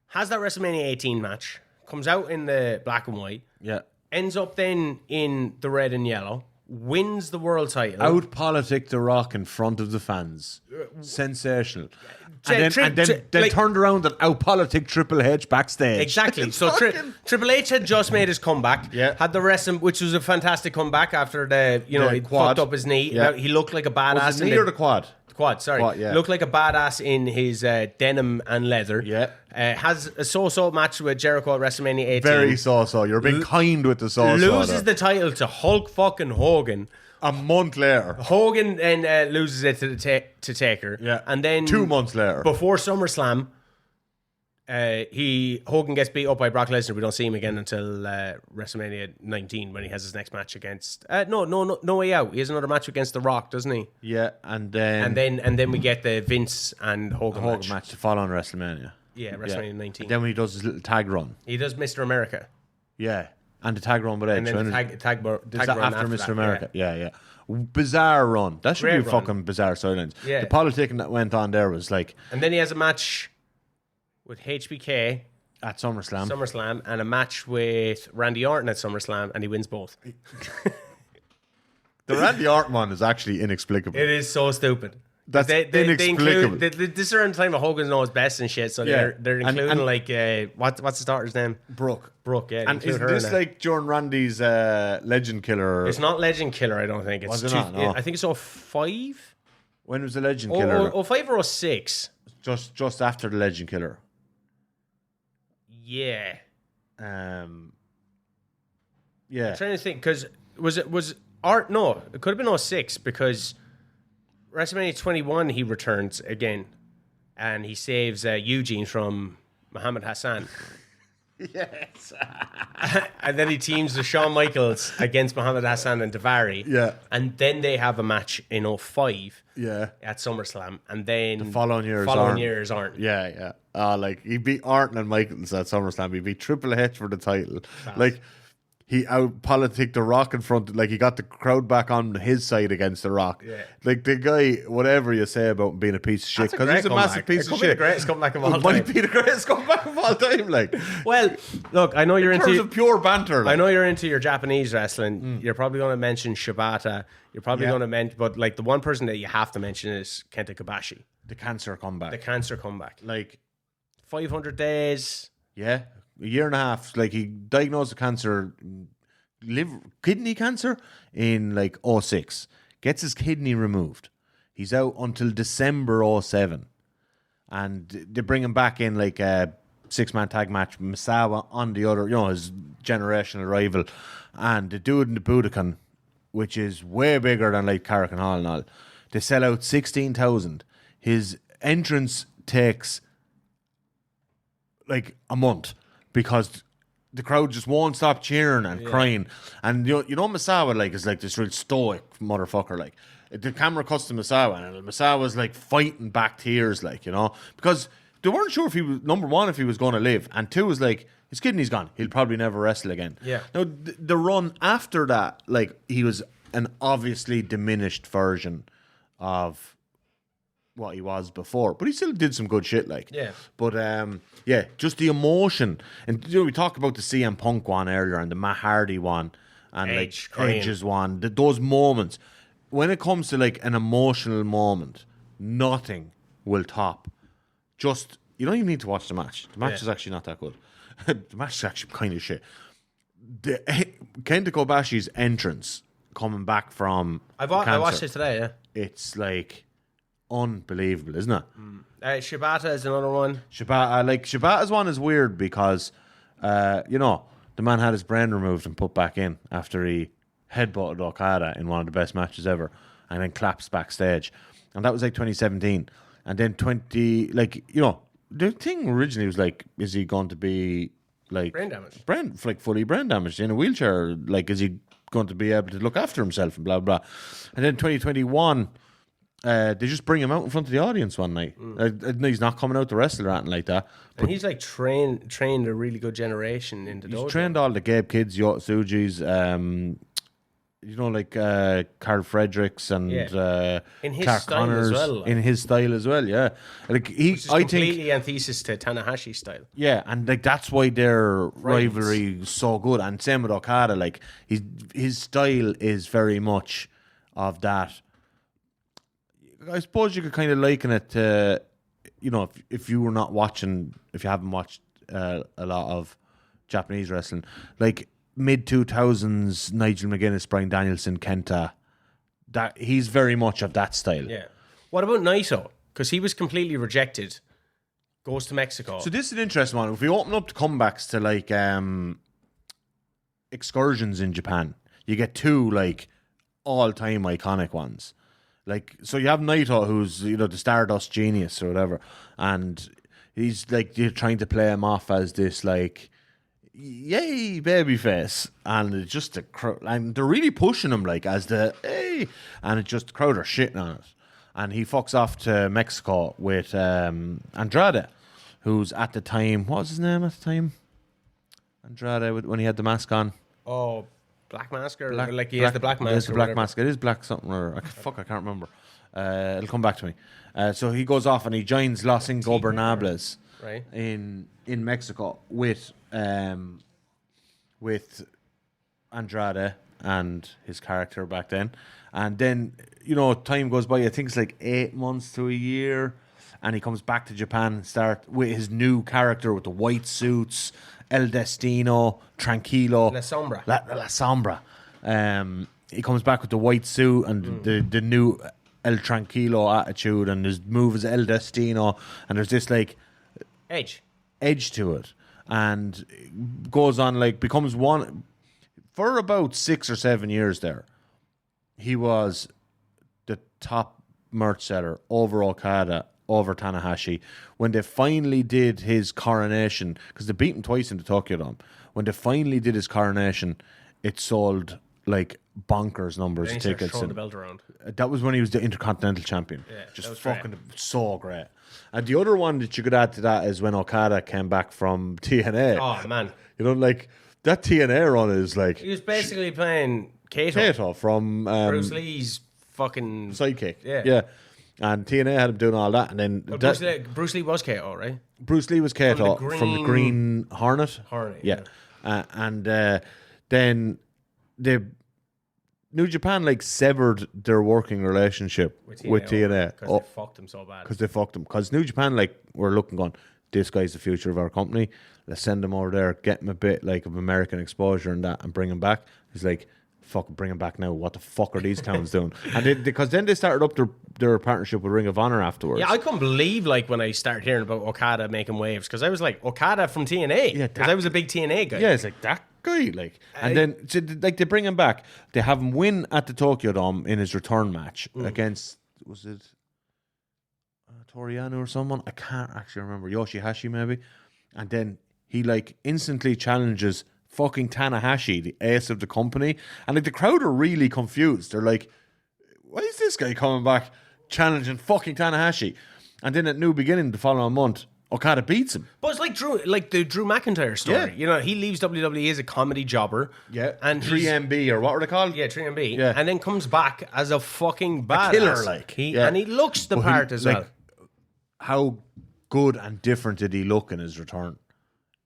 [SPEAKER 1] Has that WrestleMania 18 match. Comes out in the black and white.
[SPEAKER 2] Yeah.
[SPEAKER 1] Ends up then in the red and yellow. Wins the world title.
[SPEAKER 2] Out-politic The Rock in front of the fans. Sensational. And then turned around and out-politic Triple H backstage.
[SPEAKER 1] Exactly. So Triple H had just made his comeback.
[SPEAKER 2] Yeah.
[SPEAKER 1] Had the wrestling, which was a fantastic comeback after he fucked up his knee.
[SPEAKER 2] Yeah.
[SPEAKER 1] He looked like a badass.
[SPEAKER 2] Was it knee or the quad?
[SPEAKER 1] Quad, sorry.
[SPEAKER 2] Quad, yeah.
[SPEAKER 1] Looked like a badass in his denim and leather.
[SPEAKER 2] Yeah.
[SPEAKER 1] Has a so-so match with Jericho at WrestleMania 18.
[SPEAKER 2] Very so-so. You're being kind with the so-so.
[SPEAKER 1] Loses the title to Hulk fucking Hogan.
[SPEAKER 2] A month later.
[SPEAKER 1] Hogan then loses it to Taker.
[SPEAKER 2] Yeah.
[SPEAKER 1] And then
[SPEAKER 2] 2 months later.
[SPEAKER 1] Before SummerSlam, Hogan gets beat up by Brock Lesnar. We don't see him again until WrestleMania 19 when he has his next match against No Way Out. He has another match against The Rock, doesn't he?
[SPEAKER 2] Yeah, and then
[SPEAKER 1] we get the Vince and Hogan
[SPEAKER 2] match to follow on WrestleMania.
[SPEAKER 1] Yeah, WrestleMania 19.
[SPEAKER 2] And then when he does his little tag run.
[SPEAKER 1] He does Mr. America.
[SPEAKER 2] Yeah. And the tag run with Edge.
[SPEAKER 1] And then the tag run
[SPEAKER 2] after Mr. America. Yeah. Bizarre run. That should
[SPEAKER 1] Great
[SPEAKER 2] be
[SPEAKER 1] run.
[SPEAKER 2] fucking bizarre silence.
[SPEAKER 1] Yeah.
[SPEAKER 2] The politicking that went on there was like...
[SPEAKER 1] And then he has a match with HBK
[SPEAKER 2] at SummerSlam.
[SPEAKER 1] And a match with Randy Orton at SummerSlam, and he wins both.
[SPEAKER 2] The Randy Orton one is actually inexplicable.
[SPEAKER 1] It is so stupid.
[SPEAKER 2] That's
[SPEAKER 1] They
[SPEAKER 2] inexplicable.
[SPEAKER 1] include this certain time of Hogan knows best and shit. So they're including
[SPEAKER 2] and
[SPEAKER 1] like what's his daughter's name?
[SPEAKER 2] Brooke.
[SPEAKER 1] Brooke. Yeah,
[SPEAKER 2] And is this like John Randy's Legend Killer?
[SPEAKER 1] It's not Legend Killer. I don't think it's.
[SPEAKER 2] Was it not? No.
[SPEAKER 1] I think it's 05.
[SPEAKER 2] When was the Legend Killer?
[SPEAKER 1] 05 or 06.
[SPEAKER 2] Just after the Legend Killer.
[SPEAKER 1] Yeah.
[SPEAKER 2] Yeah.
[SPEAKER 1] I'm trying to think because was Art? No, it could have been 06 because WrestleMania 21 he returns again, and he saves Eugene from Muhammad Hassan.
[SPEAKER 2] Yes.
[SPEAKER 1] And then he teams with Shawn Michaels against Muhammad Hassan and Daivari.
[SPEAKER 2] Yeah.
[SPEAKER 1] And then they have a match in 05
[SPEAKER 2] at
[SPEAKER 1] SummerSlam. And then the
[SPEAKER 2] following years aren't. Yeah. Like he beat Orton and Michaels at SummerSlam. He beat Triple H for the title. Fast. Like he out-politicked The Rock in front. Like he got the crowd back on his side against The Rock. Yeah. Like the guy, whatever you say about him being a piece of shit, because he's a massive piece of shit.
[SPEAKER 1] The greatest comeback of all time.
[SPEAKER 2] Might be the greatest comeback of all time. Like,
[SPEAKER 1] well, look, I know you're
[SPEAKER 2] in terms of pure banter. Like.
[SPEAKER 1] I know you're into your Japanese wrestling. You're probably going to mention Shibata. You're probably going to mention, but like the one person that you have to mention is Kenta Kobashi.
[SPEAKER 2] The cancer comeback. Like
[SPEAKER 1] 500 days.
[SPEAKER 2] Yeah. A year and a half, like he diagnosed with cancer, kidney cancer in like 06. Gets his kidney removed. He's out until December 07. And they bring him back in like a 6-man tag match. Misawa on the other, his generational rival. And they do it in the Budokan, which is way bigger than like Carrick Hall and all. They sell out 16,000. His entrance takes like a month. Because the crowd just won't stop cheering and crying. And you know Misawa like is like this real stoic motherfucker. Like the camera cuts to Misawa and Misawa's like fighting back tears, like, because they weren't sure if he was, number one, if he was going to live, and two was like his kidney's gone. He'll probably never wrestle again.
[SPEAKER 1] Yeah.
[SPEAKER 2] Now the run after that, like he was an obviously diminished version of what he was before, but he still did some good shit, like.
[SPEAKER 1] Yeah.
[SPEAKER 2] But just the emotion, and we talked about the CM Punk one earlier and the Matt Hardy one and Edge's one. Those moments, when it comes to like an emotional moment, nothing will top. Just you don't even need to watch the match. The match is actually not that good. The match is actually kind of shit. Kenta Kobashi's entrance coming back from
[SPEAKER 1] I watched it today. Yeah,
[SPEAKER 2] it's like unbelievable, isn't it?
[SPEAKER 1] Shibata is another one.
[SPEAKER 2] Shibata's one is weird because, the man had his brain removed and put back in after he headbutted Okada in one of the best matches ever, and then collapsed backstage, and that was like 2017, and then the thing originally was like, is he going to be like
[SPEAKER 1] brain damage,
[SPEAKER 2] fully brain damaged in a wheelchair? Like, is he going to be able to look after himself and blah blah? And then 2021. They just bring him out in front of the audience one night. He's not coming out to wrestle or anything like that. But
[SPEAKER 1] and he's like trained a really good generation in the dojo.
[SPEAKER 2] He's trained all the Gabe kids, Yotsujis, Carl Fredericks and
[SPEAKER 1] in his
[SPEAKER 2] Clark
[SPEAKER 1] style
[SPEAKER 2] Connors,
[SPEAKER 1] as well. Like.
[SPEAKER 2] In his style as well, yeah. Like
[SPEAKER 1] Which is completely antithesis to Tanahashi's style.
[SPEAKER 2] Yeah, and like that's why their rivalry is so good. And same with Okada, like his style is very much of that. I suppose you could kind of liken it to, if you were not watching, if you haven't watched a lot of Japanese wrestling, like mid-2000s Nigel McGuinness, Bryan Danielson, Kenta, that he's very much of that style.
[SPEAKER 1] Yeah. What about Naito? Because he was completely rejected. Goes to Mexico.
[SPEAKER 2] So this is an interesting one. If we open up the comebacks to like excursions in Japan, you get two like all-time iconic ones. Like, so you have Naito, who's, the Stardust genius or whatever, and he's like, you're trying to play him off as this like, yay, babyface, and it's just the crowd, and they're really pushing him like as the hey, and it's just the crowd are shitting on it, and he fucks off to Mexico with Andrade, who's at the time, what was his name at the time? Andrade, when he had the mask on.
[SPEAKER 1] Oh. Black mask or like he has the black mask.
[SPEAKER 2] It is the black mask. It is black something or I can't remember. It'll come back to me. So he goes off and he joins Los Ingobernables in Mexico with Andrade and his character back then. And then, time goes by. I think it's like 8 months to a year. And he comes back to Japan and start with his new character with the white suits, El Destino, Tranquilo.
[SPEAKER 1] La Sombra.
[SPEAKER 2] La Sombra. He comes back with the white suit and the new El Tranquilo attitude, and his move is El Destino. And there's this like
[SPEAKER 1] edge
[SPEAKER 2] to it. And goes on, like, becomes one for about 6 or 7 years there. He was the top merch seller over Okada, over Tanahashi. When they finally did his coronation, because they beat him twice in the Tokyo Dome, when they finally did his coronation, it sold like bonkers numbers of tickets.
[SPEAKER 1] Throwing the belt around.
[SPEAKER 2] That was when he was the Intercontinental Champion.
[SPEAKER 1] Yeah,
[SPEAKER 2] just fucking great. So great. And the other one that you could add to that is when Okada came back from TNA.
[SPEAKER 1] Oh, man.
[SPEAKER 2] Like, that TNA run is like...
[SPEAKER 1] He was basically playing Kato.
[SPEAKER 2] Kato from...
[SPEAKER 1] Bruce Lee's fucking...
[SPEAKER 2] Sidekick.
[SPEAKER 1] Yeah.
[SPEAKER 2] And TNA had him doing all that, and then...
[SPEAKER 1] Bruce Lee was Kato, right?
[SPEAKER 2] Bruce Lee was Kato from the Green Hornet.
[SPEAKER 1] Yeah.
[SPEAKER 2] And then the New Japan like severed their working relationship with TNA.
[SPEAKER 1] Because they fucked him so bad.
[SPEAKER 2] Because New Japan like were looking going, this guy's the future of our company. Let's send him over there, get him a bit like of American exposure and that, and bring him back. He's like, fuck, bring him back now. What the fuck are these clowns doing? And because then they started up their partnership with Ring of Honor afterwards.
[SPEAKER 1] Yeah, I couldn't believe like when I started hearing about Okada making waves, because I was like, Okada from TNA. Yeah, because I was a big TNA guy.
[SPEAKER 2] Yeah, it's like that guy. Like, and then so, like they bring him back. They have him win at the Tokyo Dome in his return match against, was it Toriano or someone? I can't actually remember. Yoshihashi maybe. And then he like instantly challenges fucking Tanahashi, the ace of the company. And like the crowd are really confused. They're like, why is this guy coming back challenging fucking Tanahashi? And then at New Beginning the following month, Okada beats him.
[SPEAKER 1] But it's like the Drew McIntyre story.
[SPEAKER 2] Yeah.
[SPEAKER 1] He leaves WWE as a comedy jobber.
[SPEAKER 2] Yeah.
[SPEAKER 1] And
[SPEAKER 2] 3MB or what were they called?
[SPEAKER 1] Yeah, 3MB.
[SPEAKER 2] Yeah.
[SPEAKER 1] And then comes back as a fucking badass.
[SPEAKER 2] A killer, like.
[SPEAKER 1] And he looks the part as well.
[SPEAKER 2] How good and different did he look in his return?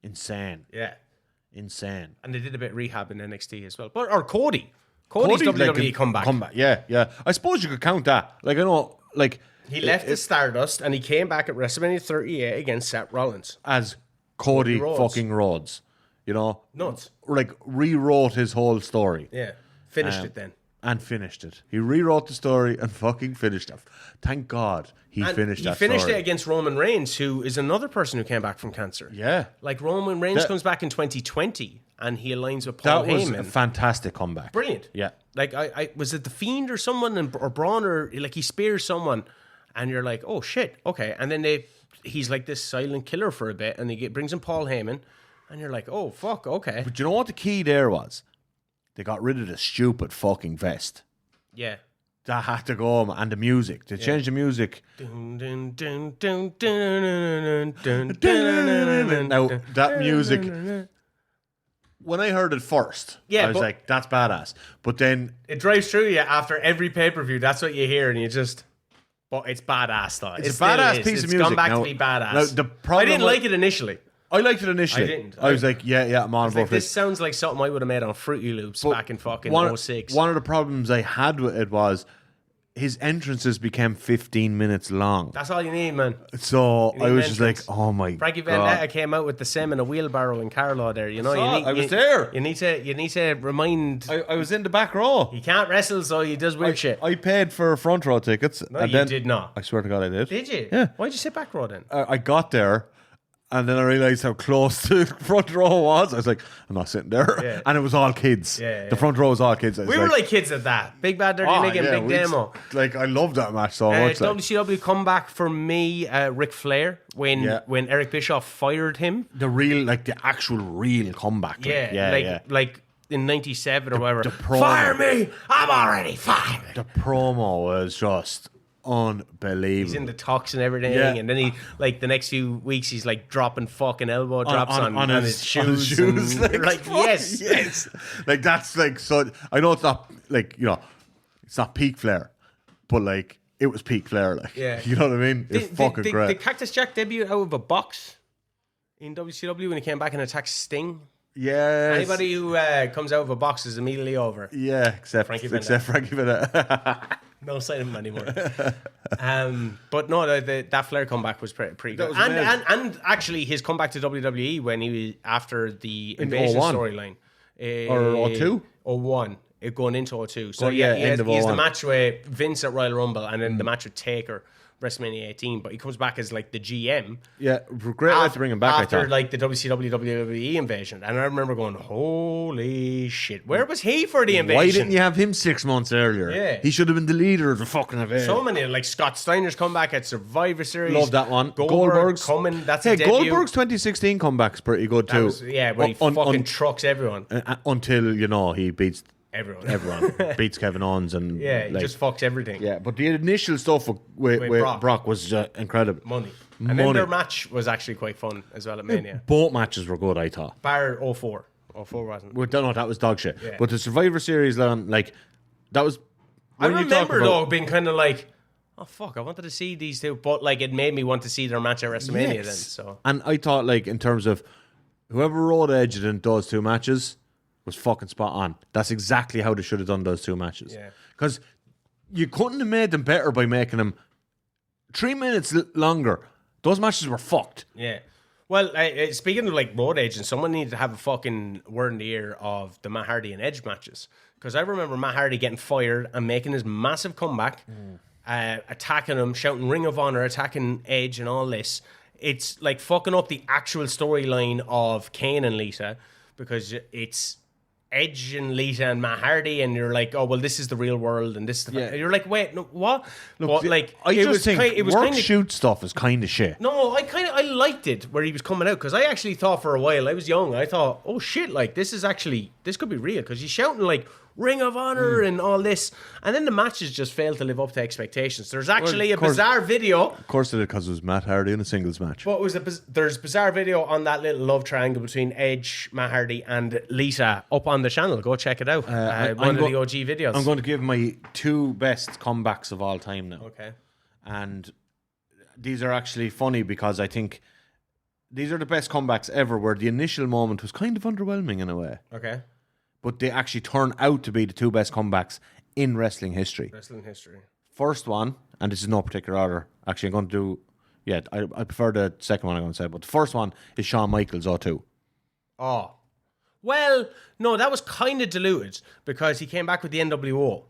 [SPEAKER 2] Insane.
[SPEAKER 1] Yeah.
[SPEAKER 2] Insane.
[SPEAKER 1] And they did a bit of rehab in NXT as well. Or Cody's WWE comeback.
[SPEAKER 2] Yeah. I suppose you could count that. Like, I know, like...
[SPEAKER 1] He left the Stardust and he came back at WrestleMania 38 against Seth Rollins.
[SPEAKER 2] As Cody fucking Rhodes.
[SPEAKER 1] Nuts.
[SPEAKER 2] Like, rewrote his whole story.
[SPEAKER 1] Yeah. Finished it then.
[SPEAKER 2] And finished it. He rewrote the story and fucking finished it. Thank God he finished that story.
[SPEAKER 1] He finished it against Roman Reigns, who is another person who came back from cancer.
[SPEAKER 2] Yeah.
[SPEAKER 1] Like, Roman Reigns comes back in 2020 and he aligns with Paul Heyman.
[SPEAKER 2] That was a fantastic comeback.
[SPEAKER 1] Brilliant.
[SPEAKER 2] Yeah.
[SPEAKER 1] Like, I was it The Fiend or someone, or Braun, or like he spears someone, and you're like, oh shit, okay. And then he's like this silent killer for a bit, and he brings in Paul Heyman, and you're like, oh fuck, okay.
[SPEAKER 2] But you know what the key there was? They got rid of the stupid fucking vest.
[SPEAKER 1] Yeah.
[SPEAKER 2] That had to go, and the music. They changed the music.
[SPEAKER 1] Now,
[SPEAKER 2] that music, when I heard it first, I was like, that's badass. But then...
[SPEAKER 1] It drives through you after every pay-per-view. That's what you hear, and you just... But it's badass, though.
[SPEAKER 2] It's a badass piece of music.
[SPEAKER 1] It's gone back to be badass.
[SPEAKER 2] Now, the problem
[SPEAKER 1] I didn't like it initially.
[SPEAKER 2] I liked it initially.
[SPEAKER 1] I didn't.
[SPEAKER 2] I was like, yeah, I'm on board for
[SPEAKER 1] this. Sounds like something I would have made on Fruity Loops back in fucking 06.
[SPEAKER 2] One of the problems I had with it was his entrances became 15 minutes long.
[SPEAKER 1] That's all you need, man.
[SPEAKER 2] So I was just like, oh my
[SPEAKER 1] Frankie
[SPEAKER 2] God.
[SPEAKER 1] Vendetta came out with the Sim and a wheelbarrow in Carlo there.
[SPEAKER 2] I was there.
[SPEAKER 1] You need to remind.
[SPEAKER 2] I was in the back row.
[SPEAKER 1] He can't wrestle, so he does weird shit.
[SPEAKER 2] I paid for front row tickets.
[SPEAKER 1] No, you did not.
[SPEAKER 2] I swear to God I did.
[SPEAKER 1] Did you?
[SPEAKER 2] Yeah.
[SPEAKER 1] Why'd you sit back row then?
[SPEAKER 2] I got there. And then I realised how close the front row was. I was like, I'm not sitting there. Yeah. And it was all kids.
[SPEAKER 1] Yeah.
[SPEAKER 2] The front row was all kids.
[SPEAKER 1] We were like kids at that. Big Bad Dirty Nick and Big Demo.
[SPEAKER 2] Like, I loved that match so much.
[SPEAKER 1] WCW comeback for me, Ric Flair, when Eric Bischoff fired him.
[SPEAKER 2] The actual real comeback.
[SPEAKER 1] Like in 97 or whatever. Fire me! I'm already fired.
[SPEAKER 2] The promo was just... unbelievable.
[SPEAKER 1] He's in the tux and everything, and then he the next few weeks he's like dropping fucking elbow drops on his shoes. Yes.
[SPEAKER 2] Like that's like so. I know it's not it's not peak Flair, but like it was peak Flair. Like you know what I mean? It's fucking great.
[SPEAKER 1] Did Cactus Jack debut out of a box in WCW when he came back and attacked Sting?
[SPEAKER 2] Yes.
[SPEAKER 1] Anybody who comes out of a box is immediately over.
[SPEAKER 2] Yeah, except Frankie Vendetta.
[SPEAKER 1] No sign of him anymore. But no, that Flair comeback was pretty good.
[SPEAKER 2] was
[SPEAKER 1] And actually, his comeback to WWE when he was after the Invasion
[SPEAKER 2] 01.
[SPEAKER 1] storyline.
[SPEAKER 2] Or 02?
[SPEAKER 1] 01. It going into 02. So
[SPEAKER 2] yeah,
[SPEAKER 1] he has
[SPEAKER 2] end of
[SPEAKER 1] the
[SPEAKER 2] 01.
[SPEAKER 1] match with Vince at Royal Rumble and then the match with Taker, WrestleMania 18. But he comes back as like the GM.
[SPEAKER 2] Yeah, great way to bring him back, I
[SPEAKER 1] After
[SPEAKER 2] thought.
[SPEAKER 1] like the WCW WWE invasion. And I remember going, holy shit. Where was he for the invasion?
[SPEAKER 2] Why didn't you have him 6 months earlier?
[SPEAKER 1] Yeah.
[SPEAKER 2] He should have been the leader of the fucking event.
[SPEAKER 1] So many, like Scott Steiner's comeback at Survivor Series.
[SPEAKER 2] Love that one.
[SPEAKER 1] Goldberg's coming. That's a debut.
[SPEAKER 2] Goldberg's 2016 comeback's pretty good too.
[SPEAKER 1] Where he fucking trucks everyone.
[SPEAKER 2] Until, he beats
[SPEAKER 1] Everyone.
[SPEAKER 2] beats Kevin Owens and
[SPEAKER 1] Yeah, he just fucks everything.
[SPEAKER 2] Yeah, but the initial stuff with Brock was incredible.
[SPEAKER 1] Money. And then their match was actually quite fun as well at Mania.
[SPEAKER 2] Both matches were good, I thought.
[SPEAKER 1] Bar 04. 04 wasn't.
[SPEAKER 2] Well, no, that was dog shit.
[SPEAKER 1] Yeah.
[SPEAKER 2] But the Survivor Series, that was.
[SPEAKER 1] I remember though being kind of like, oh fuck, I wanted to see these two, but like it made me want to see their match at WrestleMania then. So.
[SPEAKER 2] And I thought, like, in terms of whoever wrote Edge in those two matches was fucking spot on. That's exactly how they should have done those two matches.
[SPEAKER 1] Yeah.
[SPEAKER 2] Because you couldn't have made them better by making them 3 minutes longer. Those matches were fucked.
[SPEAKER 1] Yeah. Well, speaking of like road agents, someone needed to have a fucking word in the ear of the Matt Hardy and Edge matches. Because I remember Matt Hardy getting fired and making his massive comeback, attacking him, shouting Ring of Honor, attacking Edge and all this. It's like fucking up the actual storyline of Kane and Lita because it's Edge and Lita and Matt Hardy, and you're like, oh well, this is the real world, and this is the you're like, wait, no, what?
[SPEAKER 2] Look,
[SPEAKER 1] but like,
[SPEAKER 2] I just think
[SPEAKER 1] it was
[SPEAKER 2] work
[SPEAKER 1] kind of
[SPEAKER 2] shoot stuff is kind of shit.
[SPEAKER 1] no, I liked it where he was coming out because I actually thought for a while I was young. I thought, oh shit, like this could be real because he's shouting like Ring of Honor and all this, and then the matches just failed to live up to expectations. There's actually a bizarre video.
[SPEAKER 2] Of course, it did because it was Matt Hardy in a singles match.
[SPEAKER 1] But there's bizarre video on that little love triangle between Edge, Matt Hardy, and Lita up on the channel. Go check it out. One of the OG videos.
[SPEAKER 2] I'm going to give my two best comebacks of all time now.
[SPEAKER 1] Okay.
[SPEAKER 2] And these are actually funny because I think these are the best comebacks ever where the initial moment was kind of underwhelming in a way.
[SPEAKER 1] Okay.
[SPEAKER 2] But they actually turn out to be the two best comebacks in wrestling history. First one, and this is no particular order. Actually, I'm going to do... I prefer the second one I'm going to say. But the first one is Shawn Michaels 02.
[SPEAKER 1] Oh. Well, no, that was kind of diluted because he came back with the NWO.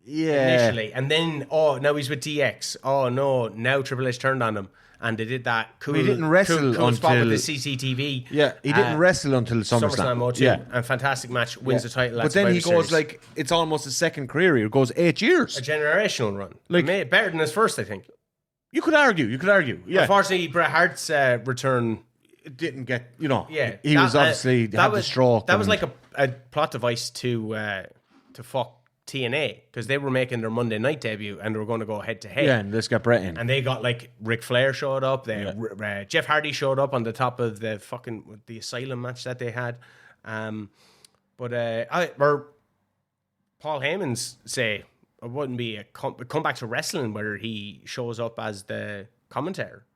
[SPEAKER 2] Yeah.
[SPEAKER 1] Initially. And then, now he's with DX. Oh, no, now Triple H turned on him. And they did that cool,
[SPEAKER 2] he didn't wrestle
[SPEAKER 1] cool spot
[SPEAKER 2] until
[SPEAKER 1] with the CCTV.
[SPEAKER 2] Yeah, he didn't wrestle until SummerSlam.
[SPEAKER 1] Yeah. And fantastic match, wins the title.
[SPEAKER 2] But then he goes like, it's almost his second career. He goes 8 years.
[SPEAKER 1] A generational run.
[SPEAKER 2] Like,
[SPEAKER 1] better than his first, I think.
[SPEAKER 2] You could argue. Yeah.
[SPEAKER 1] Unfortunately, Bret Hart's return...
[SPEAKER 2] It didn't get, he
[SPEAKER 1] that,
[SPEAKER 2] was obviously had the stroke.
[SPEAKER 1] That was like a plot device to fuck TNA because they were making their Monday night debut and they were going to go head to head.
[SPEAKER 2] Yeah, and let's get Bret in.
[SPEAKER 1] And they got like Ric Flair showed up. Jeff Hardy showed up on the top of the Asylum match that they had. But Paul Heyman's say it wouldn't be a comeback to wrestling where he shows up as the commentator.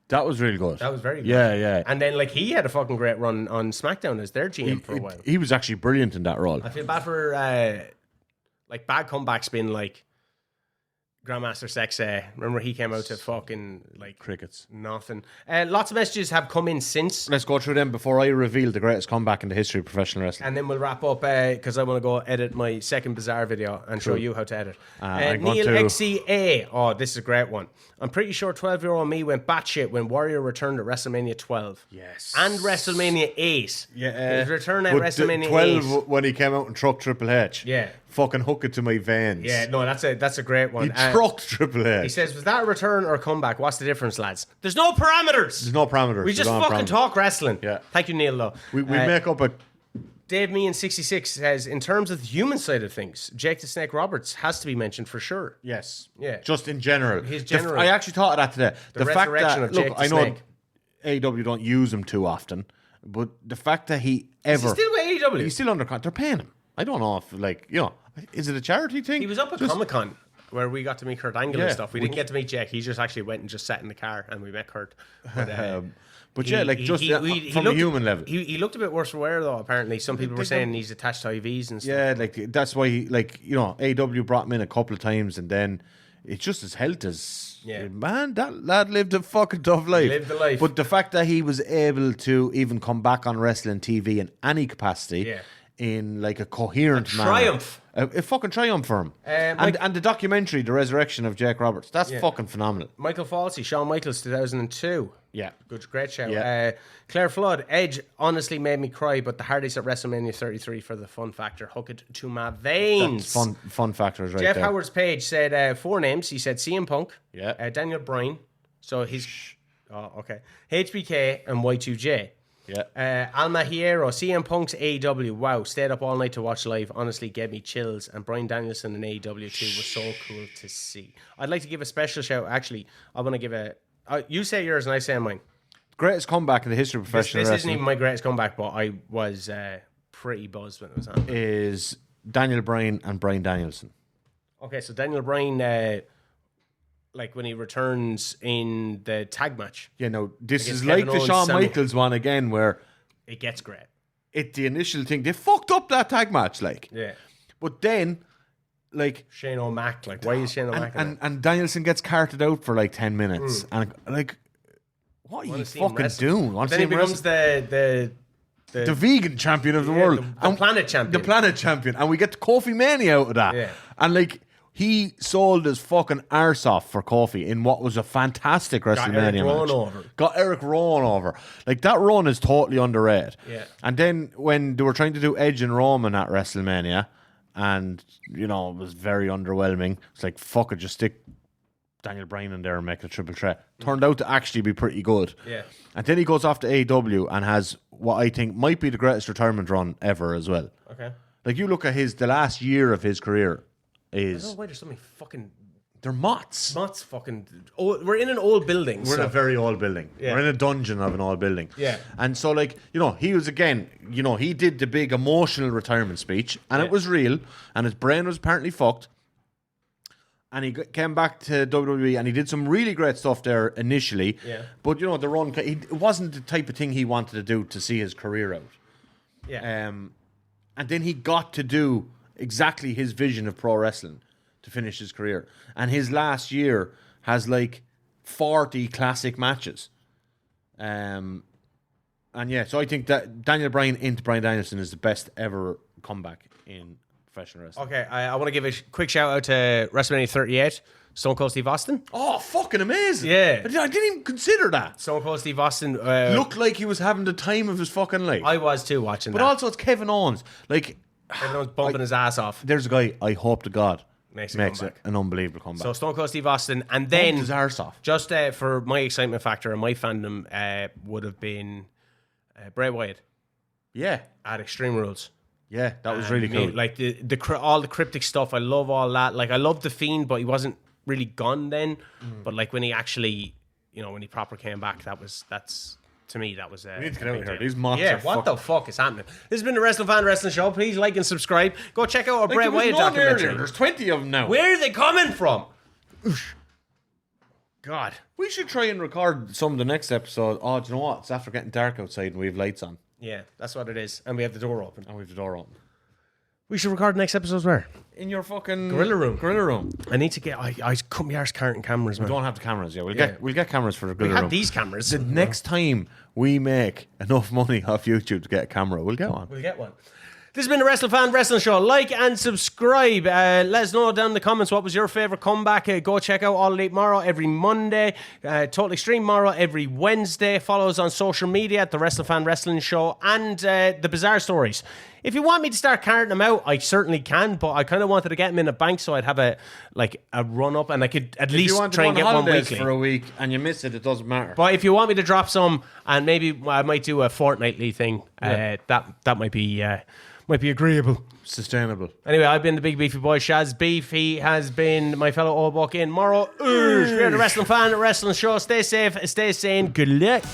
[SPEAKER 2] That was really good.
[SPEAKER 1] That was very good.
[SPEAKER 2] Yeah.
[SPEAKER 1] And then like he had a fucking great run on SmackDown as their GM for a while.
[SPEAKER 2] He was actually brilliant in that role.
[SPEAKER 1] I feel bad for bad comebacks being like Grandmaster Sexay. Remember he came out to fucking like
[SPEAKER 2] crickets.
[SPEAKER 1] Nothing. Lots of messages have come in since.
[SPEAKER 2] Let's go through them before I reveal the greatest comeback in the history of professional wrestling.
[SPEAKER 1] And then we'll wrap up because I want to go edit my second bizarre video and show you how to edit. Neil XCA. Oh, this is a great one. I'm pretty sure 12-year-old me went batshit when Warrior returned at WrestleMania 12.
[SPEAKER 2] Yes.
[SPEAKER 1] And WrestleMania 8.
[SPEAKER 2] Yeah.
[SPEAKER 1] His return at WrestleMania
[SPEAKER 2] 12
[SPEAKER 1] 8.
[SPEAKER 2] when he came out and trucked Triple H.
[SPEAKER 1] Yeah.
[SPEAKER 2] Fucking hook it to my veins.
[SPEAKER 1] Yeah, no, that's a great one.
[SPEAKER 2] He trucked Triple H.
[SPEAKER 1] He says, was that a return or a comeback? What's the difference, lads? There's no parameters.
[SPEAKER 2] There's no parameters.
[SPEAKER 1] We just fucking talk wrestling.
[SPEAKER 2] Yeah.
[SPEAKER 1] Thank you, Neil, though.
[SPEAKER 2] We make up a...
[SPEAKER 1] Dave Meehan66 says, in terms of the human side of things, Jake the Snake Roberts has to be mentioned for sure.
[SPEAKER 2] Yes.
[SPEAKER 1] Yeah.
[SPEAKER 2] Just in general.
[SPEAKER 1] His general.
[SPEAKER 2] I actually thought of that today.
[SPEAKER 1] The
[SPEAKER 2] fact
[SPEAKER 1] resurrection
[SPEAKER 2] that,
[SPEAKER 1] of Jake
[SPEAKER 2] look,
[SPEAKER 1] the
[SPEAKER 2] I know
[SPEAKER 1] Snake.
[SPEAKER 2] AEW don't use him too often, but the fact that he ever...
[SPEAKER 1] Is he still with AEW?
[SPEAKER 2] He's still under contract. They're paying him. I don't know if, is it a charity thing?
[SPEAKER 1] He was up at Comic-Con where we got to meet Kurt Angle and stuff. We didn't get to meet Jake. He just actually went and just sat in the car and we met Kurt.
[SPEAKER 2] But yeah, like just from a human level.
[SPEAKER 1] He looked a bit worse for wear though. Apparently, some people were saying he's attached to IVs and stuff.
[SPEAKER 2] Yeah, like that's why AW brought him in a couple of times, and then it's just his health is.
[SPEAKER 1] Yeah.
[SPEAKER 2] Man, that lad lived a fucking tough life.
[SPEAKER 1] Lived the life.
[SPEAKER 2] But the fact that he was able to even come back on wrestling TV in any capacity, in like a coherent manner,
[SPEAKER 1] triumph.
[SPEAKER 2] A fucking triumph for him. And the documentary, The Resurrection of Jake Roberts, that's fucking phenomenal.
[SPEAKER 1] Michael Falsey, Shawn Michaels, 2002.
[SPEAKER 2] Yeah.
[SPEAKER 1] Great show.
[SPEAKER 2] Yeah.
[SPEAKER 1] Claire Flood, Edge honestly made me cry, but the Hardys at WrestleMania 33 for the fun factor. Hook it to my veins.
[SPEAKER 2] That's fun factors right
[SPEAKER 1] Jeff
[SPEAKER 2] there.
[SPEAKER 1] Howard's page said 4 names. He said CM Punk, Daniel Bryan, so he's... Oh, okay. HBK and Y2J.
[SPEAKER 2] Yeah.
[SPEAKER 1] Alma Hierro, CM Punk's AEW. Wow, stayed up all night to watch live. Honestly, gave me chills. And Bryan Danielson in AEW too was so cool to see. I'd like to give a special shout. Actually, I want to give a. You say yours and I say mine.
[SPEAKER 2] Greatest comeback in the history of professional
[SPEAKER 1] This
[SPEAKER 2] wrestling.
[SPEAKER 1] isn't even my greatest comeback, but I was pretty buzzed when it was on.
[SPEAKER 2] Is Daniel Bryan and Bryan Danielson.
[SPEAKER 1] Okay, so Daniel Bryan, like when he returns in the tag match.
[SPEAKER 2] Yeah, no, this is
[SPEAKER 1] Kevin
[SPEAKER 2] like the
[SPEAKER 1] Owens,
[SPEAKER 2] Shawn
[SPEAKER 1] Sammy.
[SPEAKER 2] Michaels one again, where
[SPEAKER 1] It gets great.
[SPEAKER 2] the initial thing, they fucked up that tag match, like.
[SPEAKER 1] Yeah.
[SPEAKER 2] But then, like...
[SPEAKER 1] Shane O'Mac, like, why is Shane O'Mac in
[SPEAKER 2] and Danielson gets carted out for like 10 minutes. And like, what are you fucking doing?
[SPEAKER 1] Then he becomes the
[SPEAKER 2] vegan champion of the world.
[SPEAKER 1] The planet champion.
[SPEAKER 2] The planet champion. And we get Kofi Mania out of that.
[SPEAKER 1] Yeah.
[SPEAKER 2] And like... He sold his fucking arse off for Kofi in what was a fantastic WrestleMania match. Got Eric Rowan over. Like, that run is totally underrated.
[SPEAKER 1] Yeah.
[SPEAKER 2] And then when they were trying to do Edge and Roman at WrestleMania, and, it was very underwhelming, it's like, fuck it, just stick Daniel Bryan in there and make it a triple threat. Turned out to actually be pretty good.
[SPEAKER 1] Yeah.
[SPEAKER 2] And then he goes off to AEW and has what I think might be the greatest retirement run ever as well.
[SPEAKER 1] Okay.
[SPEAKER 2] Like, you look at the last year of his career,
[SPEAKER 1] I don't know why there's so many fucking...
[SPEAKER 2] They're moths.
[SPEAKER 1] Moths fucking... Oh, we're in an old building.
[SPEAKER 2] We're in a very old building.
[SPEAKER 1] Yeah.
[SPEAKER 2] We're in a dungeon of an old building.
[SPEAKER 1] Yeah.
[SPEAKER 2] And so, like, he was, again, he did the big emotional retirement speech, and it was real, and his brain was apparently fucked. And he came back to WWE, and he did some really great stuff there initially.
[SPEAKER 1] Yeah.
[SPEAKER 2] But, the run... It wasn't the type of thing he wanted to do to see his career out.
[SPEAKER 1] Yeah.
[SPEAKER 2] And then he got to do... exactly his vision of pro wrestling to finish his career. And his last year has like 40 classic matches. And yeah, so I think that Daniel Bryan into Bryan Danielson is the best ever comeback in professional wrestling.
[SPEAKER 1] Okay, I want to give a quick shout out to WrestleMania 38, Stone Cold Steve Austin.
[SPEAKER 2] Oh, fucking amazing.
[SPEAKER 1] Yeah.
[SPEAKER 2] I didn't even consider that.
[SPEAKER 1] Stone Cold Steve Austin.
[SPEAKER 2] Looked like he was having the time of his fucking life.
[SPEAKER 1] I was too watching
[SPEAKER 2] but
[SPEAKER 1] that.
[SPEAKER 2] also it's Kevin Owens. Like...
[SPEAKER 1] Everyone's bumping his ass off.
[SPEAKER 2] There's a guy, I hope to God,
[SPEAKER 1] makes
[SPEAKER 2] it an unbelievable comeback.
[SPEAKER 1] So Stone Cold Steve Austin, and then
[SPEAKER 2] bumped his arse off.
[SPEAKER 1] Just for my excitement factor and my fandom would have been Bray Wyatt.
[SPEAKER 2] Yeah.
[SPEAKER 1] At Extreme Rules.
[SPEAKER 2] Yeah, that was really cool.
[SPEAKER 1] Like all the cryptic stuff, I love all that. Like I love The Fiend, but he wasn't really gone then. But like when he actually, when he proper came back, that's... To me, that was...
[SPEAKER 2] we need to get out of here. These moths
[SPEAKER 1] yeah,
[SPEAKER 2] are
[SPEAKER 1] what the fuck is happening? This has been the Wrestling Fan Wrestling Show. Please like and subscribe. Go check out our Bray Wyatt documentary.
[SPEAKER 2] There's 20 of them now.
[SPEAKER 1] Where are they coming from? God.
[SPEAKER 2] We should try and record some of the next episode. Oh, do you know what? It's after getting dark outside and we have lights on.
[SPEAKER 1] Yeah, that's what it is. And we have the door open.
[SPEAKER 2] And we have the door open.
[SPEAKER 1] We should record the next episode where?
[SPEAKER 2] In your fucking...
[SPEAKER 1] Gorilla room.
[SPEAKER 2] Gorilla room.
[SPEAKER 1] I need to get... I cut my arse carting cameras, man.
[SPEAKER 2] We don't have the cameras yet. We'll get cameras for the Gorilla
[SPEAKER 1] we
[SPEAKER 2] room.
[SPEAKER 1] had these cameras.
[SPEAKER 2] The next time we make enough money off YouTube to get a camera, we'll get one.
[SPEAKER 1] We'll get one. This has been the Wrestling Fan Wrestling Show. Like and subscribe. Let us know down in the comments what was your favourite comeback. Go check out All Elite Morro every Monday. Total Extreme Morro every Wednesday. Follow us on social media at the Wrestling Fan Wrestling Show and the Bizarre Stories. If you want me to start carting them out, I certainly can, but I kind of wanted to get them in a bank so I'd have a run up and I could at least try and get one weekly.
[SPEAKER 2] For a week and you miss it doesn't matter.
[SPEAKER 1] But if you want me to drop some and maybe I might do a fortnightly thing, that might be agreeable.
[SPEAKER 2] Sustainable.
[SPEAKER 1] Anyway, I've been the big beefy boy, Shaz Beef. He has been my fellow Old Buck in Morro. We're the Wrestling Fan Wrestling Show. Stay safe, stay sane. Good luck.